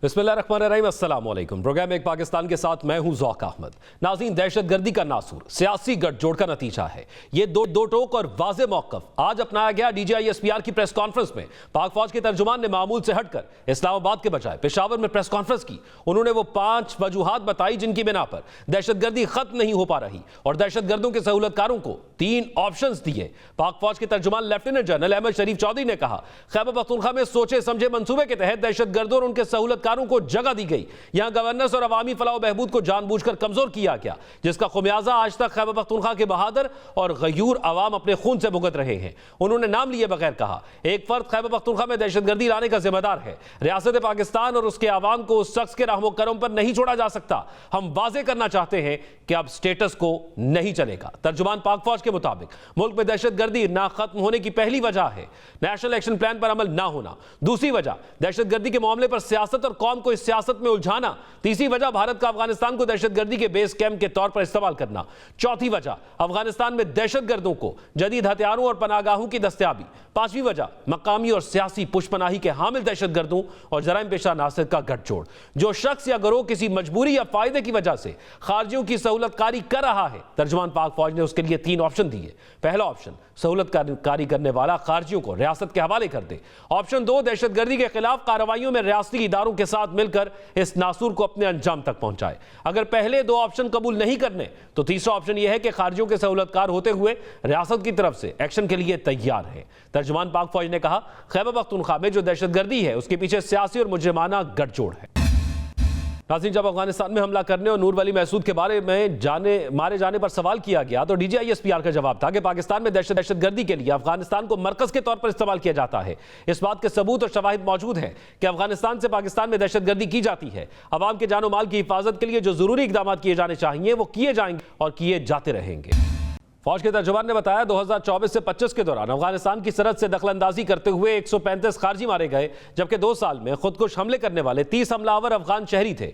बिस्मिल्लाहिर्रहमानिर्रहीम, अस्सलाम वालेकुम। प्रोग्राम एक पाकिस्तान के साथ मैं हूं ज़ौक अहमद। नाज़रीन, दहशतगर्दी का नासूर सियासी गठजोड़ का नतीजा है। ये दो टोक और वाज़े मौक़िफ़ आज अपनाया गया। DGISPR की प्रेस कॉन्फ्रेंस में पाक फौज के तर्जुमान ने मामूल से हटकर इस्लामाबाद के बजाय पेशावर में प्रेस कॉन्फ्रेंस की। उन्होंने वो 5 वजूहात बताई जिनकी बिना पर दहशतगर्दी खत्म नहीं हो पा रही और दहशतगर्दों के सहूलतकारों को 3 ऑप्शंस दिए। पाक फौज के तर्जुमान लेफ्टिनेंट जनरल अहमद शरीफ चौधरी ने कहा, खैबर पख्तूनख्वा में सोचे समझे मंसूबे के तहत दहशतगर्दों और उनके सहूलतकारों को जगह दी गई। यहां गवर्नेंस और अवामी फलाह बहबूद को जानबूझकर कमजोर किया गया, जिसका खुमियाजा आज तक खैबर पख्तूनख्वा के बहादुर और गयूर अवाम अपने खून से भुगत रहे हैं। उन्होंने नाम लिए बगैर कहा, एक फर्द खैबर पख्तूनख्वा में दहशतगर्दी लाने का जिम्मेदार है। रियासत पाकिस्तान और उसके अवाम को उस शख्स के रहमो करम पर नहीं छोड़ा जा सकता। हम वाजे करना चाहते हैं कि अब स्टेटस को नहीं चलेगा। तर्जुमान पाक फौज के मुताबिक मुल्क में दहशतगर्दी ना खत्म होने की पहली वजह है नेशनल एक्शन प्लान पर अमल ना होना। दूसरी वजह दहशतगर्दी के मामले पर सियासत और कौम को इस सियासत में उलझाना। तीसरी वजह भारत का अफगानिस्तान को दहशतगर्दी के बेस कैंप के तौर पर इस्तेमाल करना। चौथी वजह अफगानिस्तान में दहशतगर्दों को जदीद हथियारों और पनागाहों की दस्तयाबी। पांचवी वजह मकामी और सियासी पुष्पनाही के हामिल दहशतगर्दों और जराइम पेशा अनासर का गठजोड़। जो शख्स या गिरोह किसी मजबूरी या फायदे की वजह से खारजियों की सहूलतकारी कर रहा है, तर्जुमान पाक फौज ने उसके लिए 3 ऑप्शन दिए। पहला ऑप्शन, सहूलतकारी करने वाला खारजियों को रियासत के हवाले कर दे। ऑप्शन 2, दहशतगर्दी के खिलाफ कार्रवाइयों में रियासती इदारों के साथ मिलकर इस नासूर को अपने अंजाम तक पहुंचाए। अगर पहले 2 ऑप्शन कबूल नहीं करने तो तीसरा ऑप्शन यह है कि खारजियों के सहूलतकार होते हुए रियासत की तरफ से एक्शन के लिए तैयार है। तर्जुमान पाक फौज ने कहा, खैबर पख्तूनख्वा में जो दहशतगर्दी है उसके पीछे सियासी और मुजरिमाना गठजोड़ है। नाज़रीन, जब अफगानिस्तान में हमला करने और नूर वली महसूद के बारे में मारे जाने पर सवाल किया गया तो DGISPR का जवाब था कि पाकिस्तान में दहशतगर्दी के लिए अफगानिस्तान को मरकज के तौर पर इस्तेमाल किया जाता है। इस बात के सबूत और शवाहिद मौजूद हैं कि अफगानिस्तान से पाकिस्तान में दहशतगर्दी की जाती है। अवाम के जानो माल की हिफाजत के लिए जो जरूरी इकदाम किए जाने चाहिए वो किए जाएंगे और किए जाते रहेंगे। फौज के तर्जुमान ने बताया, 2024 से 25 के दौरान अफगानिस्तान की सरहद से दखलंदाजी करते हुए 135 खारजी मारे गए, जबकि 2 साल में खुदकुश हमले करने वाले 30 हमलावर अफगान शहरी थे।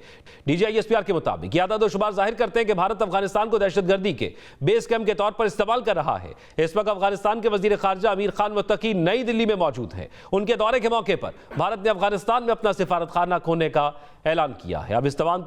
DGISPR के मुताबिक यह आदाद शुमार जाहिर करते हैं कि भारत अफगानिस्तान को दहशतगर्दी के बेस कैंप के तौर पर इस्तेमाल कर रहा है। इस वक्त अफगानिस्तान के वजीर खारजा अमीर खान मुत्तकी नई दिल्ली में मौजूद हैं। उनके दौरे के मौके पर भारत ने अफगानिस्तान में अपना सिफारत खाना खोलने का ऐलान किया है। अब इस तमाम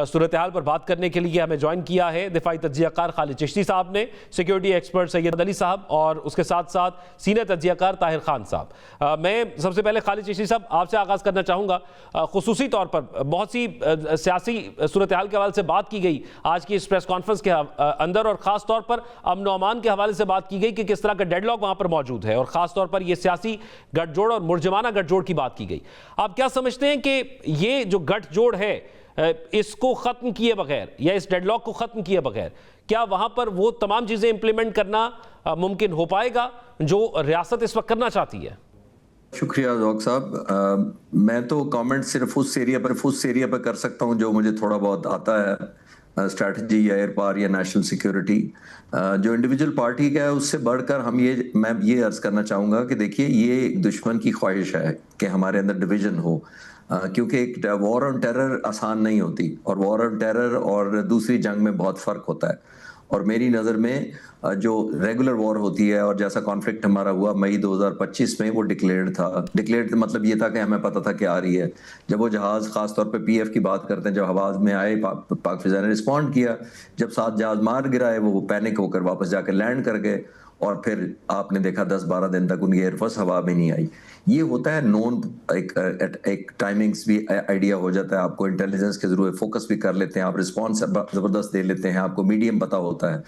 सूरत हाल पर बात करने के लिए हमें ज्वाइन किया है दिफाई तज्जियाकार खालिद चिश्ती साहब ने, सिक्योरिटी एक्सपर्ट सैयद अली साहब और उसके साथ साथ सीनियर तज्जियाकार ताहिर खान साहब। मैं सबसे पहले खालिद चिश्ती साहब आपसे आगाज़ करना चाहूँगा। खुसूसी तौर पर बहुत सी सियासी सूरत हाल के हवाले से बात की गई आज की इस प्रेस कॉन्फ्रेंस के अंदर, और ख़ास तौर पर अमन व अमान के हवाले से बात की गई कि किस तरह का डेडलॉक वहाँ पर मौजूद है, और ख़ास तौर पर यह सियासी गठजोड़ और मुरजमाना गठजोड़ की बात की गई। आप क्या समझते हैं कि ये जो गठजोड़ है इसको ख़त्म किए बगैर या इस डेडलॉक को ख़त्म किए बगैर क्या वहाँ पर वो तमाम चीज़ें इंप्लीमेंट करना मुमकिन हो पाएगा जो रियासत इस वक्त करना चाहती है? शुक्रिया ज़ौक साहब। मैं तो कमेंट सिर्फ उस एरिया पर कर सकता हूँ जो मुझे थोड़ा बहुत आता है, स्ट्रैटेजी या एयर पावर या नेशनल सिक्योरिटी। जो इंडिविजुअल पार्टी का है उससे बढ़कर मैं ये अर्ज करना चाहूँगा कि देखिए, ये दुश्मन की ख्वाहिश है कि हमारे अंदर डिवीजन हो, क्योंकि एक वॉर ऑन टेरर आसान नहीं होती, और वॉर ऑन टेरर और दूसरी जंग में बहुत फ़र्क होता है। और मेरी नज़र में जो रेगुलर वॉर होती है, और जैसा कॉन्फ्लिक्ट हमारा हुआ मई 2025 में, वो डिक्लेयर्ड मतलब ये था कि हमें पता था कि आ रही है। जब वो जहाज़, ख़ास तौर पे PF की बात करते हैं, जब हवाज़ में आए, पाक फ़िज़ा ने रिस्पॉन्ड किया। जब 7 जहाज़ मार गिराए, वो पैनिक होकर वापस जाकर लैंड कर गए, और फिर आपने देखा 10-12 दिन तक उनकी एयरफोर्स हवा में नहीं आई। ये होता है नोन, एक टाइमिंग्स भी आइडिया हो जाता है, आपको इंटेलिजेंस के जरूर फोकस भी कर लेते हैं, आप रिस्पॉन्स ज़बरदस्त दे लेते हैं, आपको मीडियम पता होता है।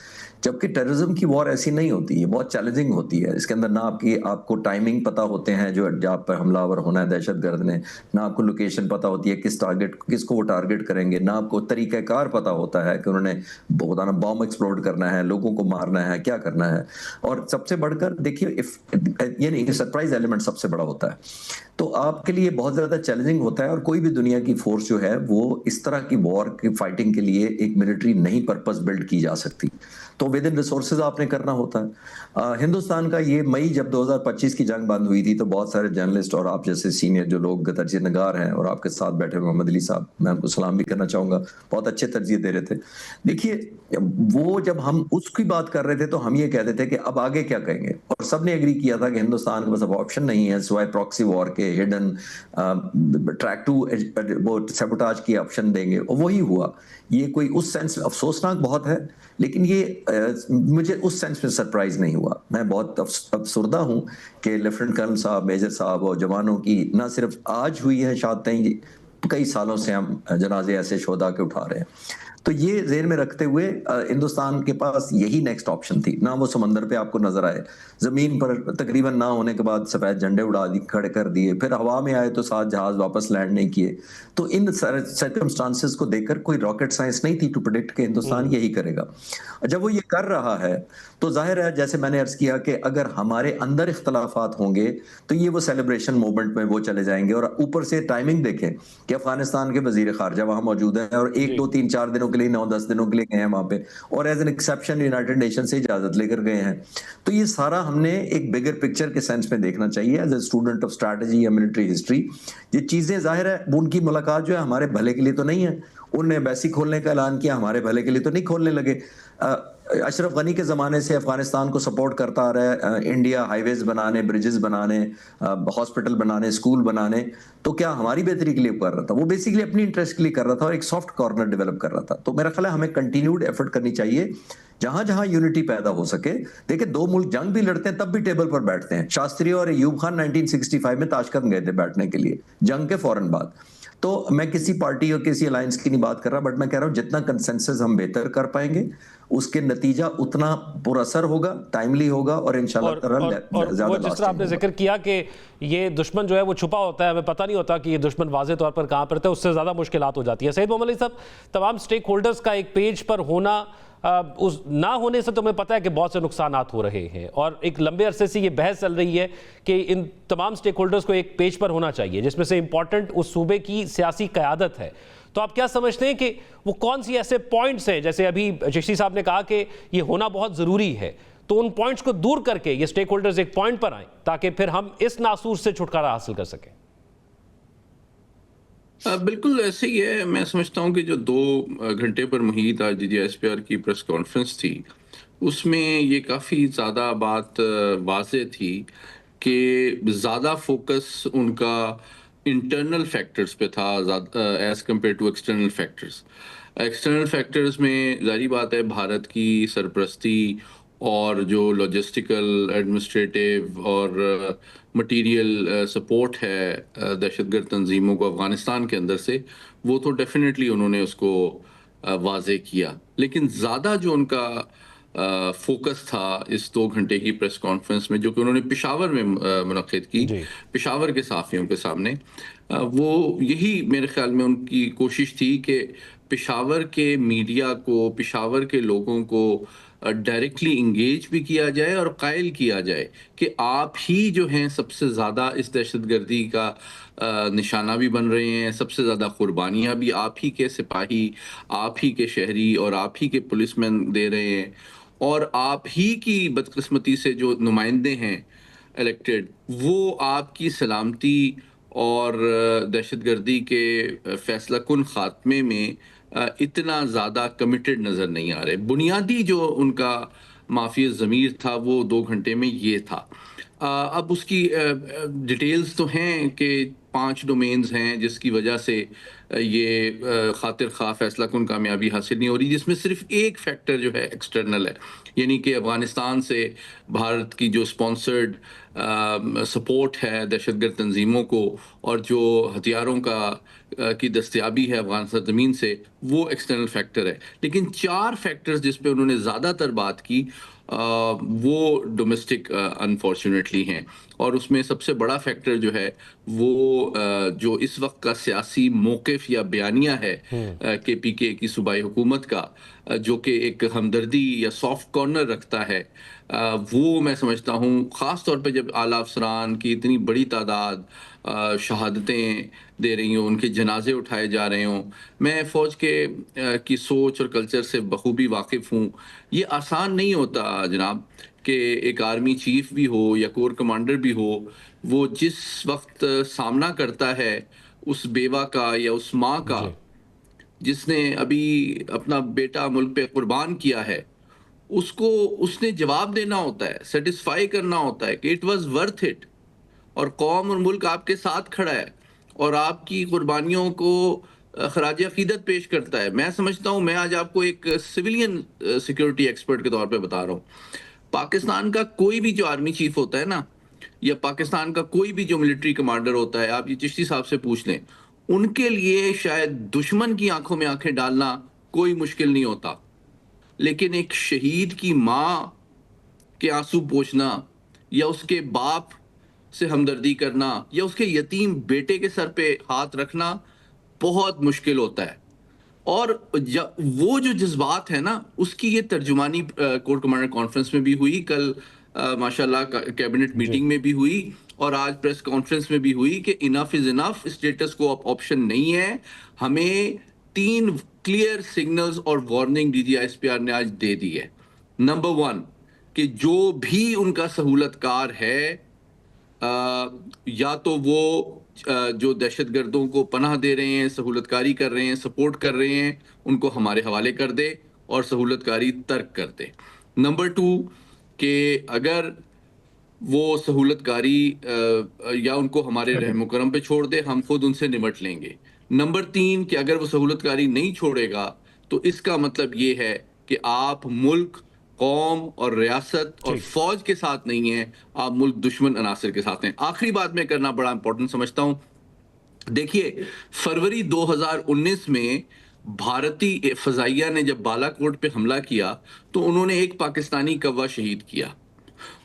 जबकि टेररिज्म की वॉर ऐसी नहीं होती, ये बहुत चैलेंजिंग होती है। इसके अंदर ना आपको टाइमिंग पता होते हैं जो जहाँ पर हमलावर होना है दहशतगर्द ने, ना आपको लोकेशन पता होती है किसको वो टारगेट करेंगे, ना आपको तरीक़ाकार पता होता है कि उन्होंने बताना बॉम्ब एक्सप्लोड करना है, लोगों को मारना है, क्या करना है। और सबसे बढ़कर देखिए, ये नहीं, सरप्राइज एलिमेंट सबसे बड़ा होता है, तो आपके लिए बहुत ज्यादा चैलेंजिंग होता है। और कोई भी दुनिया की फोर्स जो है वो इस तरह की वॉर की फाइटिंग के लिए एक मिलिट्री नहीं पर्पस बिल्ड की जा सकती, तो विद इन रिसोर्सेज आपने करना होता है। हिंदुस्तान का ये मई जब 2025 की जंग बंद हुई थी, तो बहुत सारे जर्नलिस्ट और आप जैसे सीनियर जो लोग तरजीह नगार हैं, और आपके साथ बैठे मोहम्मद अली साहब, मैं उनको सलाम भी करना चाहूंगा, बहुत अच्छे तरजीह दे रहे थे। देखिए, वो जब हम उसकी बात कर रहे थे तो हम ये कहते थे कि अब आगे क्या कहेंगे, और सबने एग्री किया था कि हिंदुस्तान के पास अब ऑप्शन नहीं है सिवाय सिवाय प्रॉक्सी वॉर के हिडन ट्रैक टू वो सैबोटाज की ऑप्शन देंगे, और वही हुआ। ये कोई उस सेंस अफसोसनाक बहुत है, लेकिन ये मुझे उस सेंस में सरप्राइज नहीं हुआ। मैं बहुत अफसरदा हूँ कि लेफ्टिनेंट कर्नल साहब, मेजर साहब और जवानों की ना सिर्फ आज हुई है शहादतें, कई सालों से हम जनाजे ऐसे शोधा के उठा रहे हैं। तो ये ज़हन में रखते हुए हिंदुस्तान के पास यही नेक्स्ट ऑप्शन थी। ना वो समंदर पे आपको नजर आए, जमीन पर तकरीबन ना होने के बाद सफेद झंडे उड़ा दिए, खड़े कर दिए, फिर हवा में आए तो 7 जहाज वापस लैंड नहीं किए। तो इन सर्कमस्टांसेस को देखकर कोई रॉकेट साइंस नहीं थी टू प्रेडिक्ट कि हिंदुस्तान यही करेगा। जब वो ये कर रहा है तो जाहिर है, जैसे मैंने अर्ज किया, कि अगर हमारे अंदर इख्तलाफात होंगे तो ये वो सेलिब्रेशन मोमेंट में वो चले जाएंगे। और ऊपर से टाइमिंग देखें कि अफगानिस्तान के वजीर खारजा वहां मौजूद हैं और 1, 2, 3, 4 दिनों के लिए, 9-10 दिनों के लिए गए हैं वहां पे, और as an exception United Nation से इजाजत लेकर गए हैं। तो ये सारा हमने एक बिगर पिक्चर के सेंस में देखना चाहिए as a student of strategy या मिलिट्री हिस्ट्री। ये चीजें जाहिर है उनकी मुलाकात जो है हमारे भले के लिए तो नहीं है। उन्होंने एम्बेसी खोलने का ऐलान किया, हमारे भले के लिए तो नहीं खोलने लगे। अशरफ गनी के ज़माने से अफगानिस्तान को सपोर्ट करता आ रहा है, इंडिया हाईवेज बनाने, ब्रिजेस बनाने, हॉस्पिटल बनाने, स्कूल बनाने। तो क्या हमारी बेहतरी के लिए कर रहा था? वो बेसिकली अपनी इंटरेस्ट के लिए कर रहा था और एक सॉफ्ट कॉर्नर डेवलप कर रहा था। तो मेरा ख्याल है हमें कंटिन्यूड एफर्ट करनी चाहिए जहां जहां यूनिटी पैदा हो सके। देखिए, दो मुल्क जंग भी लड़ते हैं तब भी टेबल पर बैठते हैं। शास्त्री और अयूब खान 1965 में ताशकंद गए थे बैठने के लिए, जंग के फौरन बाद। तो मैं किसी पार्टी और किसी अलायंस की नहीं बात कर रहा, बट मैं कह रहा हूं जितना कंसेंसस हम बेहतर कर पाएंगे उसके नतीजा उतना पुरअसर होगा, टाइमली होगा और इंशाल्लाह और वो जिस तरह आपने जिक्र किया कि ये दुश्मन जो है वो छुपा होता है, हमें पता नहीं होता कि ये दुश्मन वाज़े तौर पर कहाँ पर था, उससे ज़्यादा मुश्किलात हो जाती है। सईद मोहम्मद अली साहब, तमाम स्टेक होल्डर्स का एक पेज पर होना, उस ना होने से तो हमें पता है कि बहुत से नुकसानात हो रहे हैं, और एक लंबे अरसे से ये बहस चल रही है कि इन तमाम स्टेक होल्डर्स को एक पेज पर होना चाहिए जिसमें से इंपॉर्टेंट उस सूबे की सियासी क़यादत है। तो आप क्या समझते हैं कि वो कौन सी ऐसे पॉइंट्स हैं, जैसे अभी चिश्ती साहब ने कहा कि ये होना बहुत ज़रूरी है, तो उन पॉइंट्स को दूर करके ये स्टेक होल्डर्स एक पॉइंट पर आए ताकि फिर हम इस नासूर से छुटकारा हासिल कर सकें? बिल्कुल ऐसे ही है। मैं समझता हूँ कि जो 2 घंटे पर मुहित आज DGISPR की प्रेस कॉन्फ्रेंस थी, उसमें ये काफ़ी ज़्यादा बात वाज़ेह थी कि ज़्यादा फोकस उनका इंटरनल फैक्टर्स पे था as compare to external factors. External factors में ज़ाहिर बात है भारत की सरपरस्ती और जो लॉजिस्टिकल, एडमिनिस्ट्रेटिव और मटीरियल सपोर्ट है दहशतगर्द तंजीमों को अफ़गानिस्तान के अंदर से, वो तो डेफिनेटली उन्होंने उसको वाज़ेह किया। लेकिन ज़्यादा जो उनका फोकस था इस 2 घंटे की प्रेस कॉन्फ्रेंस में, जो कि उन्होंने पेशावर में मुनक़्क़िद की, पेशावर के सहाफ़ियों के सामने, वो यही मेरे ख़्याल में उनकी कोशिश थी कि पेशावर के मीडिया को, पेशावर के लोगों को डायरेक्टली इंगेज भी किया जाए और कायल किया जाए कि आप ही जो हैं सबसे ज़्यादा इस दहशतगर्दी का निशाना भी बन रहे हैं, सबसे ज़्यादा कुर्बानियाँ भी आप ही के सिपाही, आप ही के शहरी और आप ही के पुलिसमैन दे रहे हैं, और आप ही की बदकिस्मती से जो नुमाइंदे हैं इलेक्टेड, वो आपकी सलामती और दहशतगर्दी के फैसला कुन खात्मे में इतना ज़्यादा कमिटेड नज़र नहीं आ रहे। बुनियादी जो उनका माफ़ी ज़मीर था वो 2 घंटे में ये था। अब उसकी डिटेल्स तो हैं कि 5 डोमेन्स हैं जिसकी वजह से ये खातिर खा फैसला कुन कामयाबी हासिल नहीं हो रही, जिसमें सिर्फ एक फैक्टर जो है एक्सटर्नल है, यानी कि अफ़गानिस्तान से भारत की जो स्पॉन्सर्ड सपोर्ट है दहशतगर्द तंजीमों को और जो हथियारों की दस्तयाबी है अफ़गानिस्तान ज़मीन से, वो एक्सटर्नल फैक्टर है। लेकिन 4 फैक्टर्स जिस पे उन्होंने ज़्यादातर बात की वो डोमेस्टिक अनफॉर्चुनेटली हैं, और उसमें सबसे बड़ा फैक्टर जो है वो जो इस वक्त का सियासी मौक़िफ़ या बयानिया है KPK की सूबाई हुकूमत का, जो कि एक हमदर्दी या सॉफ्ट कॉर्नर रखता है, वो मैं समझता हूँ ख़ास तौर पे जब आला अफसरान की इतनी बड़ी तादाद शहादतें दे रही हों, उनके जनाजे उठाए जा रहे हों। मैं फ़ौज की सोच और कल्चर से बखूबी वाकिफ़ हूँ। ये आसान नहीं होता जनाब कि एक आर्मी चीफ भी हो या कोर कमांडर भी हो, वो जिस वक्त सामना करता है उस बेवा का या उस माँ का जिसने अभी अपना बेटा मुल्क पे कुर्बान किया है, उसको उसने जवाब देना होता है, सेटिस्फाई करना होता है कि इट वाज वर्थ इट, और कौम और मुल्क आपके साथ खड़ा है और आपकी कुर्बानियों को खराज अकीदत पेश करता है। मैं समझता हूँ, मैं आज आपको एक सिविलियन सिक्योरिटी एक्सपर्ट के तौर पे बता रहा हूँ, पाकिस्तान का कोई भी जो आर्मी चीफ होता है ना, या पाकिस्तान का कोई भी जो मिलिट्री कमांडर होता है, आप ये चिश्ती साहब से पूछ लें, उनके लिए शायद दुश्मन की आंखों में आंखें डालना कोई मुश्किल नहीं होता, लेकिन एक शहीद की माँ के आंसू पोंछना या उसके बाप से हमदर्दी करना या उसके यतीम बेटे के सर पे हाथ रखना बहुत मुश्किल होता है। और वो जो जज्बात है ना, उसकी ये तर्जुमानी कोर कमांडर कॉन्फ्रेंस में भी हुई, कल माशाल्लाह कैबिनेट मीटिंग में भी हुई, और आज प्रेस कॉन्फ्रेंस में भी हुई कि इनफ इज इनफ, स्टेटस को अब ऑप्शन नहीं है। हमें 3 क्लियर सिग्नल्स और वार्निंग DGISPR ने आज दे दी है। नंबर 1 कि जो भी उनका सहूलतकार है, या तो वो जो दहशतगर्दों को पनाह दे रहे हैं, सहूलतकारी कर रहे हैं, सपोर्ट कर रहे हैं, उनको हमारे हवाले कर दे और सहूलतकारी तर्क कर दे। नंबर 2 कि अगर वो सहूलतकारी या उनको हमारे रहम करम पे छोड़ दे, हम खुद उनसे निमट लेंगे। नंबर 3 कि अगर वो सहूलतकारी नहीं छोड़ेगा तो इसका मतलब ये है कि आप मुल्क, कौम और रियासत और फौज के साथ नहीं है, आप मुल्क दुश्मन अनासर के साथ हैं। आखिरी बात मैं करना बड़ा इंपॉर्टेंट समझता हूं। देखिए, फरवरी 2019 में भारतीय फजाइया ने जब बालाकोट पे हमला किया तो उन्होंने एक पाकिस्तानी कौवा शहीद किया।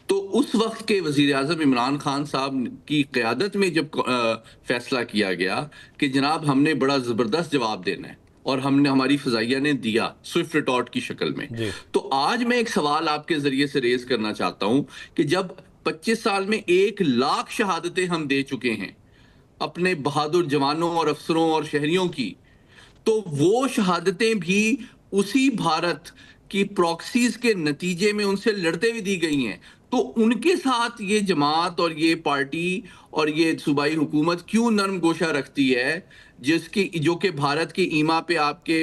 तो उस वक्त के वजीर आजम इमरान खान साहब की क़यादत में जब फैसला किया गया कि जनाब हमने बड़ा ज़बरदस्त जवाब देना है, और हमारी फजाइया ने दिया स्विफ्ट रिटॉर्ट की शक्ल में। तो आज मैं एक सवाल आपके जरिए से रेज करना चाहता हूं कि जब 25 साल में 1 लाख शहादतें हम दे चुके हैं अपने बहादुर जवानों और अफसरों और शहरियों की, तो वो शहादतें भी उसी भारत की प्रॉक्सीज के नतीजे में उनसे लड़ते हुए दी गई हैं। तो उनके साथ ये जमात और ये पार्टी और ये सूबाई हुकूमत क्यों नरम गोशा रखती है, जो कि भारत की ईमा पे आपके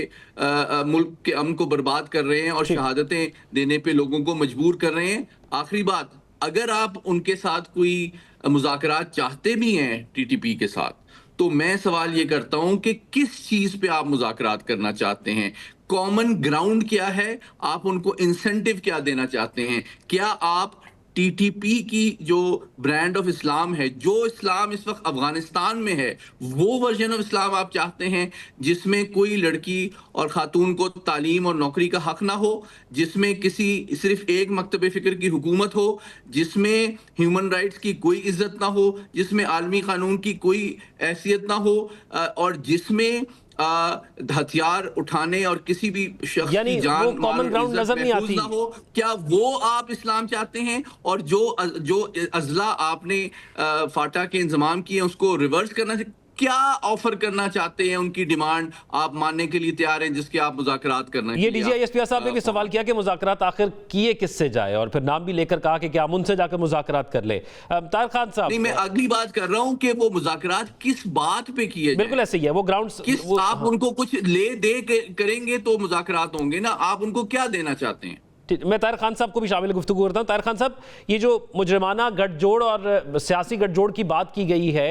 मुल्क के अमन को बर्बाद कर रहे हैं और शहादतें देने पे लोगों को मजबूर कर रहे हैं। आखिरी बात, अगर आप उनके साथ कोई मुज़ाकरात चाहते भी हैं TTP के साथ, तो मैं सवाल ये करता हूं कि किस चीज पे आप मुज़ाकरात करना चाहते हैं, कॉमन ग्राउंड क्या है, आप उनको इंसेंटिव क्या देना चाहते हैं? क्या आप TTP की जो ब्रांड ऑफ इस्लाम है, जो इस्लाम इस वक्त अफगानिस्तान में है, वो वर्जन ऑफ इस्लाम आप चाहते हैं जिसमें कोई लड़की और खातून को तालीम और नौकरी का हक ना हो, जिसमें सिर्फ एक मकतब फ़िक्र की हुकूमत हो, जिसमें ह्यूमन राइट्स की कोई इज्जत ना हो, जिसमें आलमी कानून की कोई हैसियत ना हो, और जिसमें हथियार उठाने और किसी भी शख्स की जान कॉमन ग्राउंड नजर नहीं आती ना हो? क्या वो आप इस्लाम चाहते हैं? और जो अजला आपने फाटा के इंतजाम किए उसको रिवर्स करना, क्या ऑफर करना चाहते हैं? उनकी डिमांड आप मानने के लिए तैयार हैं जिसके आप मुज़ाकरात करना? ये DGISPR साहब ने भी सवाल किया कि मुज़ाकरात आखिर किए किससे जाए, और फिर नाम भी लेकर कहा कि क्या हम उनसे जाकर मुज़ाकरात कर ले। तार खान साहब, नहीं, मैं अगली बात कर रहा हूं कि वो मुज़ाकरात किस बात पे किए, बिल्कुल ऐसे ही है वो ग्राउंड, आप उनको कुछ ले दे करेंगे तो मुज़ाकरात होंगे ना, आप उनको क्या देना चाहते हैं? मैं ताहिर खान साहब को भी शामिल गुफ्तगू करता हूं। ताहिर खान साहब, ये जो मुजरिमाना गठजोड़ और सियासी गठजोड़ की बात की गई है,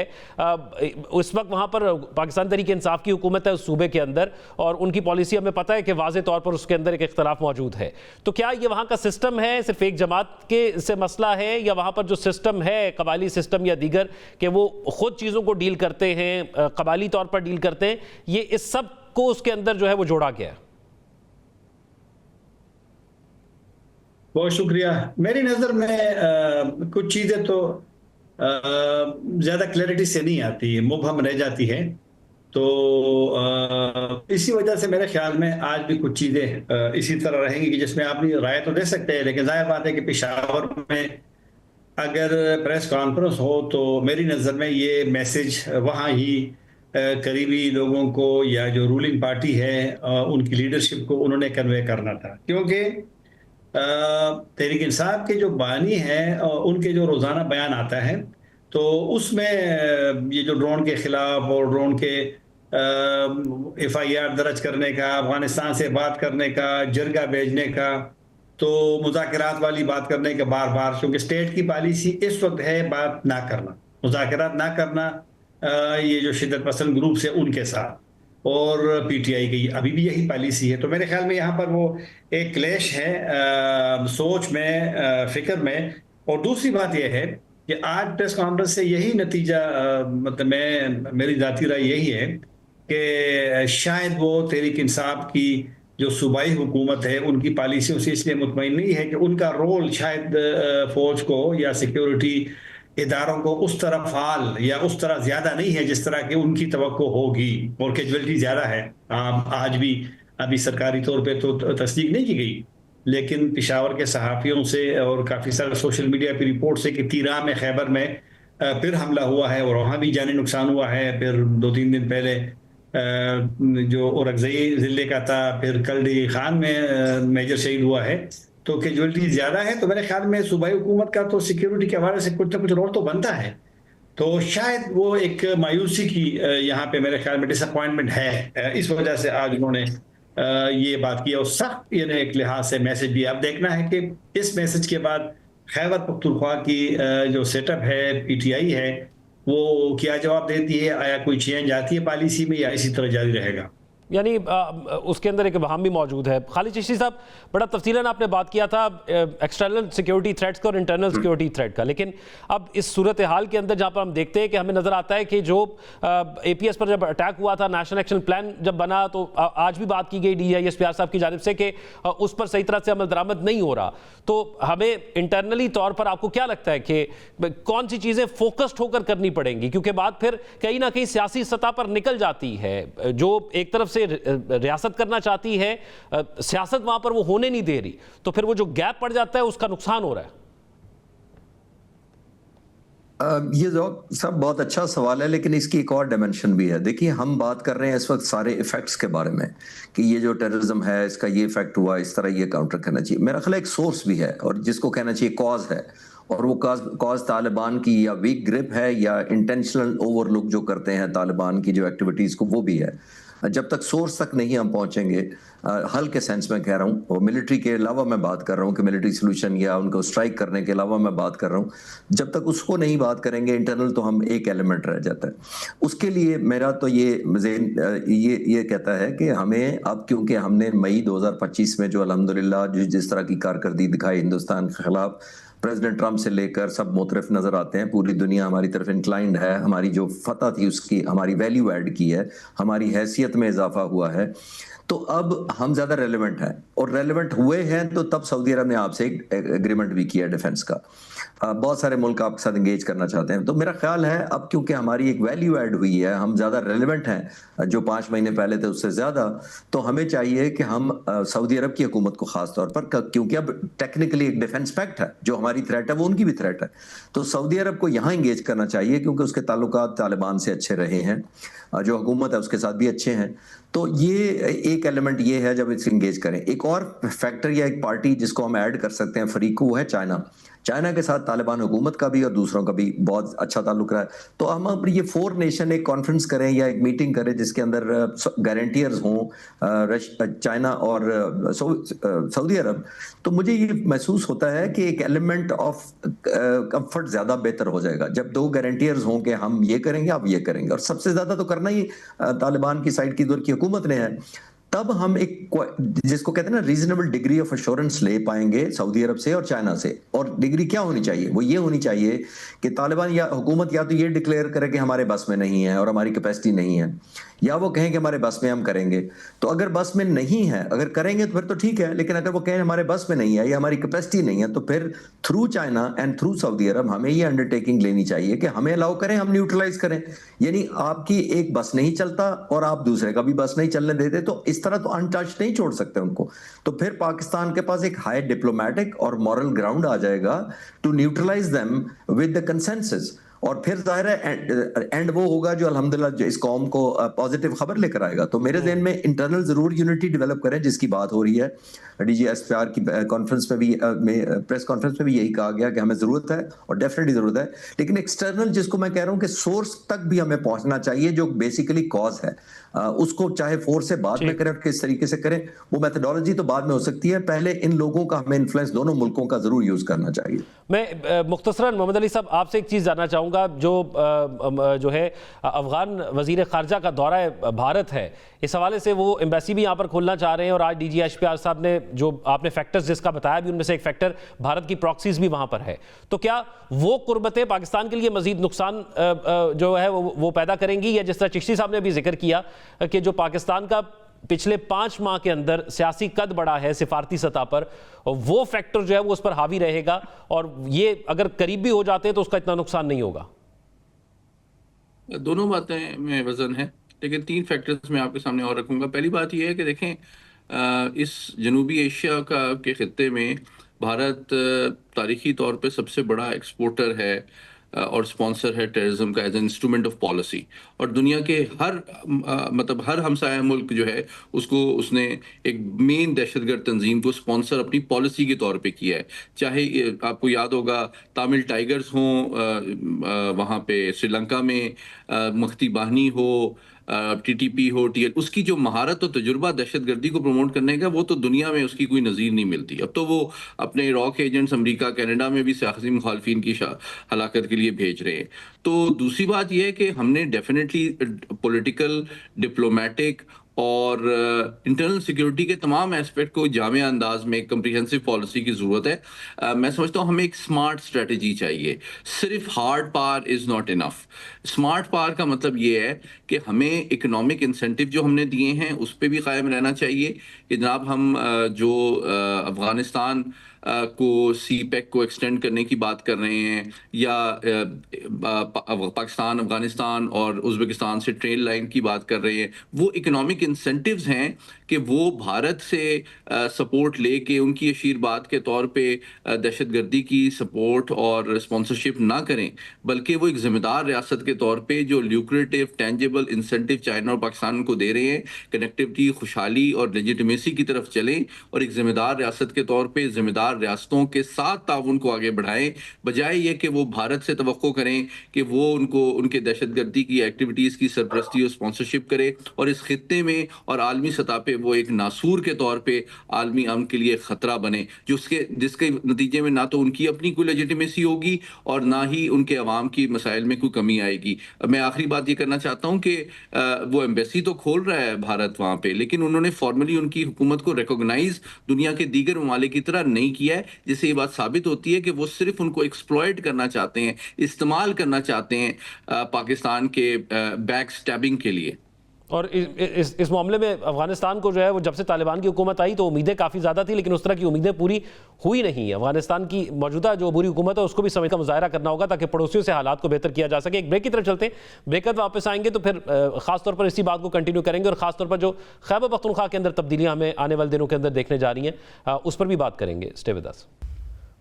उस वक्त वहां पर पाकिस्तान तहरीक इंसाफ की हुकूमत है उस सूबे के अंदर, और उनकी पॉलिसी हमें पता है कि वाज़े तौर पर उसके अंदर एक इख्तलाफ मौजूद है। तो क्या ये वहां का सिस्टम है, सिर्फ एक जमात के से मसला है, या वहां पर जो सिस्टम है कबायली सिस्टम या दीगर, कि वो खुद चीज़ों को डील करते हैं, कबायली तौर पर डील करते हैं, ये इस सब को उसके अंदर जो है वो जोड़ा गया है? बहुत शुक्रिया। मेरी नज़र में कुछ चीज़ें तो ज़्यादा क्लैरिटी से नहीं आती, मुबहम रह जाती है। तो इसी वजह से मेरे ख्याल में आज भी कुछ चीज़ें इसी तरह रहेंगी कि जिसमें आप भी राय तो दे सकते हैं, लेकिन ज़ाहिर बात है कि पेशावर में अगर प्रेस कॉन्फ्रेंस हो तो मेरी नज़र में ये मैसेज वहाँ ही करीबी लोगों को या जो रूलिंग पार्टी है उनकी लीडरशिप को उन्होंने कन्वे करना था, क्योंकि तहरीक इंसाफ के जो बानी हैं उनके जो रोज़ाना बयान आता है तो उसमें ये जो ड्रोन के ख़िलाफ़ और ड्रोन के FIR दर्ज करने का, अफ़गानिस्तान से बात करने का, जरगा भेजने का, तो मुज़ाकरात वाली बात करने का बार बार, क्योंकि स्टेट की पॉलिसी इस वक्त है बात ना करना। मुज़ाकरात ना करना ये जो शिद्दत पसंद ग्रुप्स है उनके साथ, और पीटीआई की अभी भी यही पॉलिसी है। तो मेरे ख्याल में यहाँ पर वो एक क्लैश है सोच में, फिक्र में। और दूसरी बात यह है कि आज प्रेस कॉन्फ्रेंस से यही नतीजा, मतलब मेरी ज़ाती राय यही है कि शायद वो तहरीक इंसाफ की जो सूबाई हुकूमत है उनकी पॉलिसियों से इसलिए मुतमईन नहीं है कि उनका रोल शायद फौज को या सिक्योरिटी इदारों को उस तरह फाल या उस तरह ज्यादा नहीं है जिस तरह की उनकी तवक्को होगी, और कैजुअलिटी ज्यादा है। आज भी अभी सरकारी तौर पे तो तस्दीक नहीं की गई, लेकिन पिशावर के सहाफ़ियों से और काफ़ी सारे सोशल मीडिया पे रिपोर्ट से कि तीरा में, खैबर में फिर हमला हुआ है और वहाँ भी जानी नुकसान हुआ है। फिर 2-3 दिन पहले जो औरंगज़ई ज़िले का था, फिर कल खान में मेजर शहीद हुआ है। तो कैजुअलिटी ज़्यादा है। तो मेरे ख्याल में सूबाई हुकूमत का तो सिक्योरिटी के हवाले से कुछ ना कुछ रोल तो बनता है। तो शायद वो एक मायूसी की यहाँ पे मेरे ख्याल में डिसअपॉइंटमेंट है, इस वजह से आज उन्होंने ये बात की और सख्त यानी एक लिहाज से मैसेज दिया। अब देखना है कि इस मैसेज के बाद खैबर पख्तूनख्वा की जो सेटअप है, पीटीआई है, वो क्या जवाब देती है। आया कोई चेंज आती है पॉलिसी में या इसी तरह जारी रहेगा। यानी उसके अंदर एक वहाम भी मौजूद है। खालिद चिश्ती साहब, बड़ा तफसीलन आपने बात किया था एक्सटर्नल सिक्योरिटी थ्रेट्स का और इंटरनल सिक्योरिटी थ्रेट का, लेकिन अब इस सूरत हाल के अंदर जहाँ पर हम देखते हैं कि हमें नज़र आता है कि जो एपीएस पर जब अटैक हुआ था, नेशनल एक्शन प्लान जब बना, तो आज भी बात की गई DGISPR साहब की जानिब से कि उस पर सही तरह से अमल दरामद नहीं हो रहा। तो हमें इंटरनली तौर पर आपको क्या लगता है कि कौन सी चीज़ें फोकस्ड होकर करनी पड़ेंगी, क्योंकि बात फिर कहीं ना कहीं सियासी सतह पर निकल जाती है। जो एक तरफ से रियासत करना चाहती है, सियासत वहां पर वो होने नहीं दे रही, तो फिर वो जो गैप पड़ जाता है उसका नुकसान हो रहा है। ये सब बहुत अच्छा सवाल है, लेकिन इसकी एक और डायमेंशन भी है। देखिए, हम बात कर रहे हैं इस वक्त सारे इफेक्ट्स के बारे में कि ये जो टेररिज्म है इसका ये इफेक्ट हुआ, इस तरह ये काउंटर करना चाहिए। मेरा ख्याल एक सोर्स भी है और जिसको कहना चाहिए कॉज है, और वो कॉज तालिबान की या वीक ग्रिप है या इंटेंशनल ओवरलुक जो करते हैं तालिबान की जो एक्टिविटीज को, वो भी है। जब तक सोर्स तक नहीं हम पहुंचेंगे, हल के सेंस में कह रहा हूँ, और मिलिट्री के अलावा मैं बात कर रहा हूँ कि मिलिट्री सोल्यूशन या उनको स्ट्राइक करने के अलावा मैं बात कर रहा हूँ, जब तक उसको नहीं बात करेंगे इंटरनल, तो हम एक एलिमेंट रह जाता है। उसके लिए मेरा तो ये कहता है कि हमें अब, क्योंकि हमने मई 2025 में जो अल्हम्दुलिल्लाह जिस तरह की कारकर्दगी दिखाई हिंदुस्तान के खिलाफ, प्रेसिडेंट ट्रंप से लेकर सब मुतरफ नजर आते हैं, पूरी दुनिया हमारी तरफ इंक्लाइंड है, हमारी जो फतह थी उसकी हमारी वैल्यू ऐड की है, हमारी हैसियत में इजाफा हुआ है, तो अब हम ज्यादा रेलेवेंट हैं। और रेलेवेंट हुए हैं तो तब सऊदी अरब ने आपसे एक एग्रीमेंट भी किया डिफेंस का। बहुत सारे मुल्क आपके साथ एंगेज करना चाहते हैं। तो मेरा ख्याल है अब क्योंकि हमारी एक वैल्यू ऐड हुई है, हम ज़्यादा रेलेवेंट हैं जो 5 महीने पहले थे उससे ज़्यादा, तो हमें चाहिए कि हम सऊदी अरब की हुकूमत को ख़ास तौर पर, क्योंकि अब टेक्निकली एक डिफेंस पैक्ट है, जो हमारी थ्रेट है वो उनकी भी थ्रेट है, तो सऊदी अरब को यहाँ इंगेज करना चाहिए क्योंकि उसके ताल्लुकात तालिबान से अच्छे रहे हैं, जो हुकूमत है उसके साथ भी अच्छे हैं। तो ये एक एलिमेंट ये है जब इसे इंगेज करें। एक और फैक्टर या एक पार्टी जिसको हम ऐड कर सकते हैं फरीक, वो है चाइना। चाइना के साथ तालिबान हुकूमत का भी और दूसरों का भी बहुत अच्छा ताल्लुक रहा है। तो हम अपनी ये 4 नेशन एक कॉन्फ्रेंस करें या एक मीटिंग करें जिसके अंदर गारंटियर्स हों, चाइना और सऊदी अरब, तो मुझे ये महसूस होता है कि एक एलिमेंट ऑफ कंफर्ट ज़्यादा बेहतर हो जाएगा जब 2 गारंटियर्स हों कि हम ये करेंगे, आप ये करेंगे। और सबसे ज़्यादा तो करना ही तालिबान की साइड की दौर की हुकूमत ने है। तब हम एक जिसको कहते हैं ना रीजनेबल डिग्री ऑफ एश्योरेंस ले पाएंगे सऊदी अरब से और चाइना से। और डिग्री क्या होनी चाहिए? वो ये होनी चाहिए कि तालिबान या हुकूमत या तो ये डिक्लेयर करे कि हमारे बस में नहीं है और हमारी कैपेसिटी नहीं है, या वो कहें कि हमारे बस में हम करेंगे। तो अगर बस में नहीं है, अगर करेंगे तो फिर तो ठीक है, लेकिन अगर वो कहें हमारे बस में नहीं है या हमारी कैपेसिटी नहीं है, तो फिर through China and through Saudi Arab हमें ये अंडरटेकिंग लेनी चाहिए कि हमें अलाउ करें, हम न्यूट्रलाइज करें। यानी आपकी एक बस नहीं चलता और आप दूसरे का भी बस नहीं चलने देते, तो इस तरह तो अनटच नहीं छोड़ सकते उनको। तो फिर पाकिस्तान के पास एक हाई डिप्लोमेटिक और मॉरल ग्राउंड आ जाएगा to neutralise them with the consensus. और फिर जाहिर है एंड वो होगा जो अल्हम्दुलिल्लाह इस कौम को पॉजिटिव खबर लेकर आएगा। तो मेरे ज़हन में इंटरनल जरूर यूनिटी डेवलप करें, जिसकी बात हो रही है। DGISPR की कॉन्फ्रेंस में भी, प्रेस कॉन्फ्रेंस में भी यही कहा गया कि हमें जरूरत है और डेफिनेटली जरूरत है, लेकिन एक्सटर्नल जिसको मैं कह रहा हूँ कि सोर्स तक भी हमें पहुंचना चाहिए, जो बेसिकली कॉज है, उसको चाहे फोर्स से बाद में करें, किस तरीके से करें, वो मेथोडोलॉजी तो बाद में हो सकती है, पहले इन लोगों का हमें इन्फ्लुएंस दोनों मुल्कों का जरूर यूज करना चाहिए। मैं मुख्तसरन मोहम्मद अली साहब आपसे एक चीज जानना चाहूंगा चाहूँगा जो है अफगान वजीर खारजा का दौरा भारत है, इस हवाले से वो एम्बेसी भी यहाँ पर खोलना चाह रहे हैं और आज DGHPR साहब ने जो आपने फैक्टर्स जिसका बताया भी उनमें से एक फैक्टर भारत की प्रॉक्सीज भी वहाँ पर है। तो क्या वो कुर्बतें पाकिस्तान के लिए मजीद नुकसान जो है वो पैदा करेंगी, या जिस तरह चिश्ती साहब ने अभी जिक्र किया कि जो पाकिस्तान का पिछले 5 माह के अंदर सियासी कद बढ़ा है सिफारती सतह पर, वो फैक्टर जो है वो उस पर हावी रहेगा और ये अगर करीब भी हो जाते हैं तो उसका इतना नुकसान नहीं होगा? दोनों बातें में वजन है, लेकिन 3 फैक्टर्स मैं आपके सामने और रखूंगा। पहली बात यह है कि देखें, इस जनूबी एशिया के खित्ते में भारत तारीखी तौर पे सबसे बड़ा एक्सपोर्टर है और स्पॉन्सर है टेररिज्म का as an instrument of policy. और दुनिया के हर हमसाया मुल्क जो है उसने एक मेन दहशतगर्द तंजीम को स्पॉन्सर अपनी पॉलिसी के तौर पे किया है। चाहे आपको याद होगा तामिल टाइगर्स हों वहाँ पे श्रीलंका में, मख्ती बाहनी हो, TTP हो, TL, उसकी जो महारत और तजुर्बा दहशतगर्दी को प्रमोट करने का, वो तो दुनिया में उसकी कोई नज़ीर नहीं मिलती। अब तो वो अपने रॉक एजेंट्स अमेरिका कनाडा में भी सियासी मुखालफिन की हलाकत के लिए भेज रहे हैं। तो दूसरी बात यह है कि हमने डेफिनेटली पॉलिटिकल, डिप्लोमेटिक और इंटरनल सिक्योरिटी के तमाम एस्पेक्ट को जामे अंदाज में एक कम्प्रिहेंसिव पॉलिसी की ज़रूरत है। मैं समझता हूँ हमें एक स्मार्ट स्ट्रेटजी चाहिए, सिर्फ hard power is not enough. Smart power का मतलब ये है कि हमें इकोनॉमिक इंसेंटिव जो हमने दिए हैं उस पर भी कायम रहना चाहिए कि जनाब हम जो अफ़गानिस्तान को CPEC को एक्सटेंड करने की बात कर रहे हैं, या पाकिस्तान, अफगानिस्तान और उज़्बेकिस्तान से ट्रेन लाइन की बात कर रहे हैं, वो इकोनॉमिक इंसेंटिव्स हैं कि वो भारत से सपोर्ट लेके उनकी आशीर्वाद के तौर पे दहशतगर्दी की सपोर्ट और स्पॉन्सरशिप ना करें, बल्कि वो एक जिम्मेदार रियासत के तौर पे जो ल्यूक्रेटिव टेंजिबल इंसेंटिव चाइना और पाकिस्तान को दे रहे हैं, कनेक्टिविटी, खुशहाली और लेजिटिमेसी की तरफ चलें और एक जिम्मेदार रियासत के तौर पे जिम्मेदार रियासतों के साथ ताउन को आगे बढ़ाएं, बजाय ये कि वो भारत से तवक्को करें कि वो उनके दहशतगर्दी की एक्टिविटीज़ की सरपरस्ती और स्पॉन्सरशिप करे और इस खित्ते में और आलमी सतह पे वो एक नासूर के तौर पे आलमी अमन के लिए खतरा बने, जिसके नतीजे में ना तो उनकी अपनी कोई लेजिटिमेसी होगी और ना ही उनके अवाम की मसाइल में कोई कमी आएगी। मैं आखिरी बात ये करना चाहता हूँ कि वो एम्बेसी तो खोल रहा है भारत वहाँ पे, लेकिन उन्होंने फॉर्मली उनकी हुकूमत को रिकॉग्नाइज दुनिया के दीगर ममालिक की तरह नहीं किया है, जिससे ये बात साबित होती है कि वो सिर्फ उनको एक्सप्लॉयट करना चाहते हैं, इस्तेमाल करना चाहते हैं पाकिस्तान के बैक स्टैबिंग के लिए। और इस मामले में अफगानिस्तान को जो है वो जब से तालिबान की हुकूमत आई तो उम्मीदें काफ़ी ज़्यादा थी, लेकिन उस तरह की उम्मीदें पूरी हुई नहीं है। अफगानिस्तान की मौजूदा जो बुरी हुकूमत है उसको भी समय का मुजाहरा करना होगा ताकि पड़ोसियों से हालात को बेहतर किया जा सके। एक ब्रेक की तरफ चलते हैं, ब्रेक पर वापस आएंगे तो फिर खासतौर पर इसी बात को कंटिन्यू करेंगे और खासतौर पर जो खैबर पख्तूनख्वा के अंदर तब्दीलियाँ हमें आने वाले दिनों के अंदर देखने जा रही हैं उस पर भी बात करेंगे। Stay with us.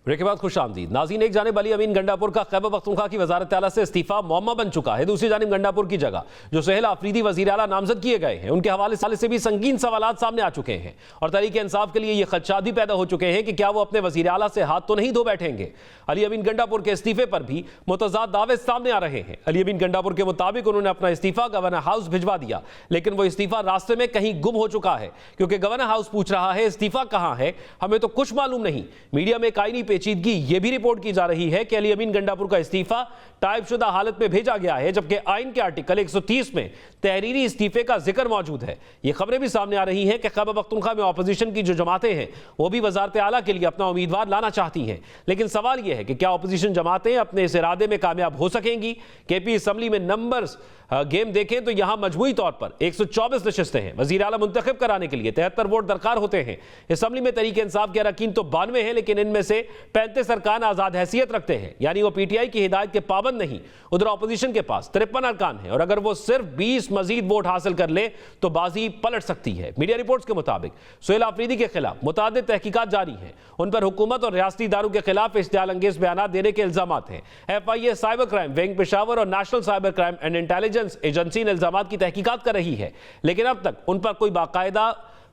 ब्रेक के बाद खुश आमदीद नाज़रीन। एक जानिब अली अमीन गंडापुर का खैबर पख्तूनख्वा की वजारत आला से इस्तीफा मौमा बन चुका है, दूसरी जानिब गंडापुर की जगह जो सुहेल आफरीदी वजीर आला नामजद किए गए हैं उनके हवाले से भी संगीन सवालात सामने आ चुके हैं और तहरीक इंसाफ के लिए ये खदशात भी पैदा हो चुके हैं कि क्या वो अपने वजीर आला से हाथ तो नहीं धो बैठेंगे। अली अमीन गंडापुर के इस्तीफे पर भी मुतज़ाद दावे सामने आ रहे हैं। अली अमीन गंडापुर के मुताबिक उन्होंने अपना इस्तीफा गवर्नर हाउस भिजवा दिया, लेकिन वो इस्तीफा रास्ते में कहीं गुम हो चुका है क्योंकि गवर्नर हाउस पूछ रहा है इस्तीफा कहां है, हमें तो कुछ मालूम नहीं। मीडिया में कायनी पेचीदगी ये भी रिपोर्ट की जा रही है कि अली अमीन गंडापुर का इस्तीफा टाइपशुदा हालत में भेजा गया है, जबकि आइन के आर्टिकल 130 में तहरीरी इस्तीफे का जिक्र मौजूद है। ये खबरें भी सामने आ रही हैं कि खैबर पख्तूनख्वा में ऑपोजिशन की जो जमातें हैं वो भी वजारत आला के लिए अपना उम्मीदवार लाना चाहती हैं, लेकिन सवाल यह है कि क्या ऑपोजिशन जमातें अपने इस इरादे में कामयाब हो सकेंगी। केपी असम्बली में नंबर्स गेम देखें तो यहां मजमूई तौर पर 124 नशिस्तें हैं। वजीर आला मुंतखब कराने के लिए 73 वोट दरकार होते हैं। असम्बली में तहरीक इंसाफ के अरकान तो 92 हैं, लेकिन इनमें से 35 अरकान आजाद हैसियत रखते हैं, यानी वो PTI की हिदायत के पाबंद नहीं। उधर ऑपोजिशन के पास 53 अरकान हैं और अगर वो सिर्फ 20 मजीद वोट हासिल कर ले तो बाजी पलट सकती है। मीडिया रिपोर्ट्स के मुताबिक सुहेल आफरीदी के खिलाफ मुतादिद तहकीकात जारी हैं, उन पर हुकूमत और रियासती इदारों के खिलाफ इश्तियाल अंगेज बयान देने के इल्जामात हैं। FIA cyber crime wing Peshawar और national cyber crime and intelligence agency इन इल्जामात की तहकीकात कर रही है, लेकिन अब तक उन पर कोई बाकायदा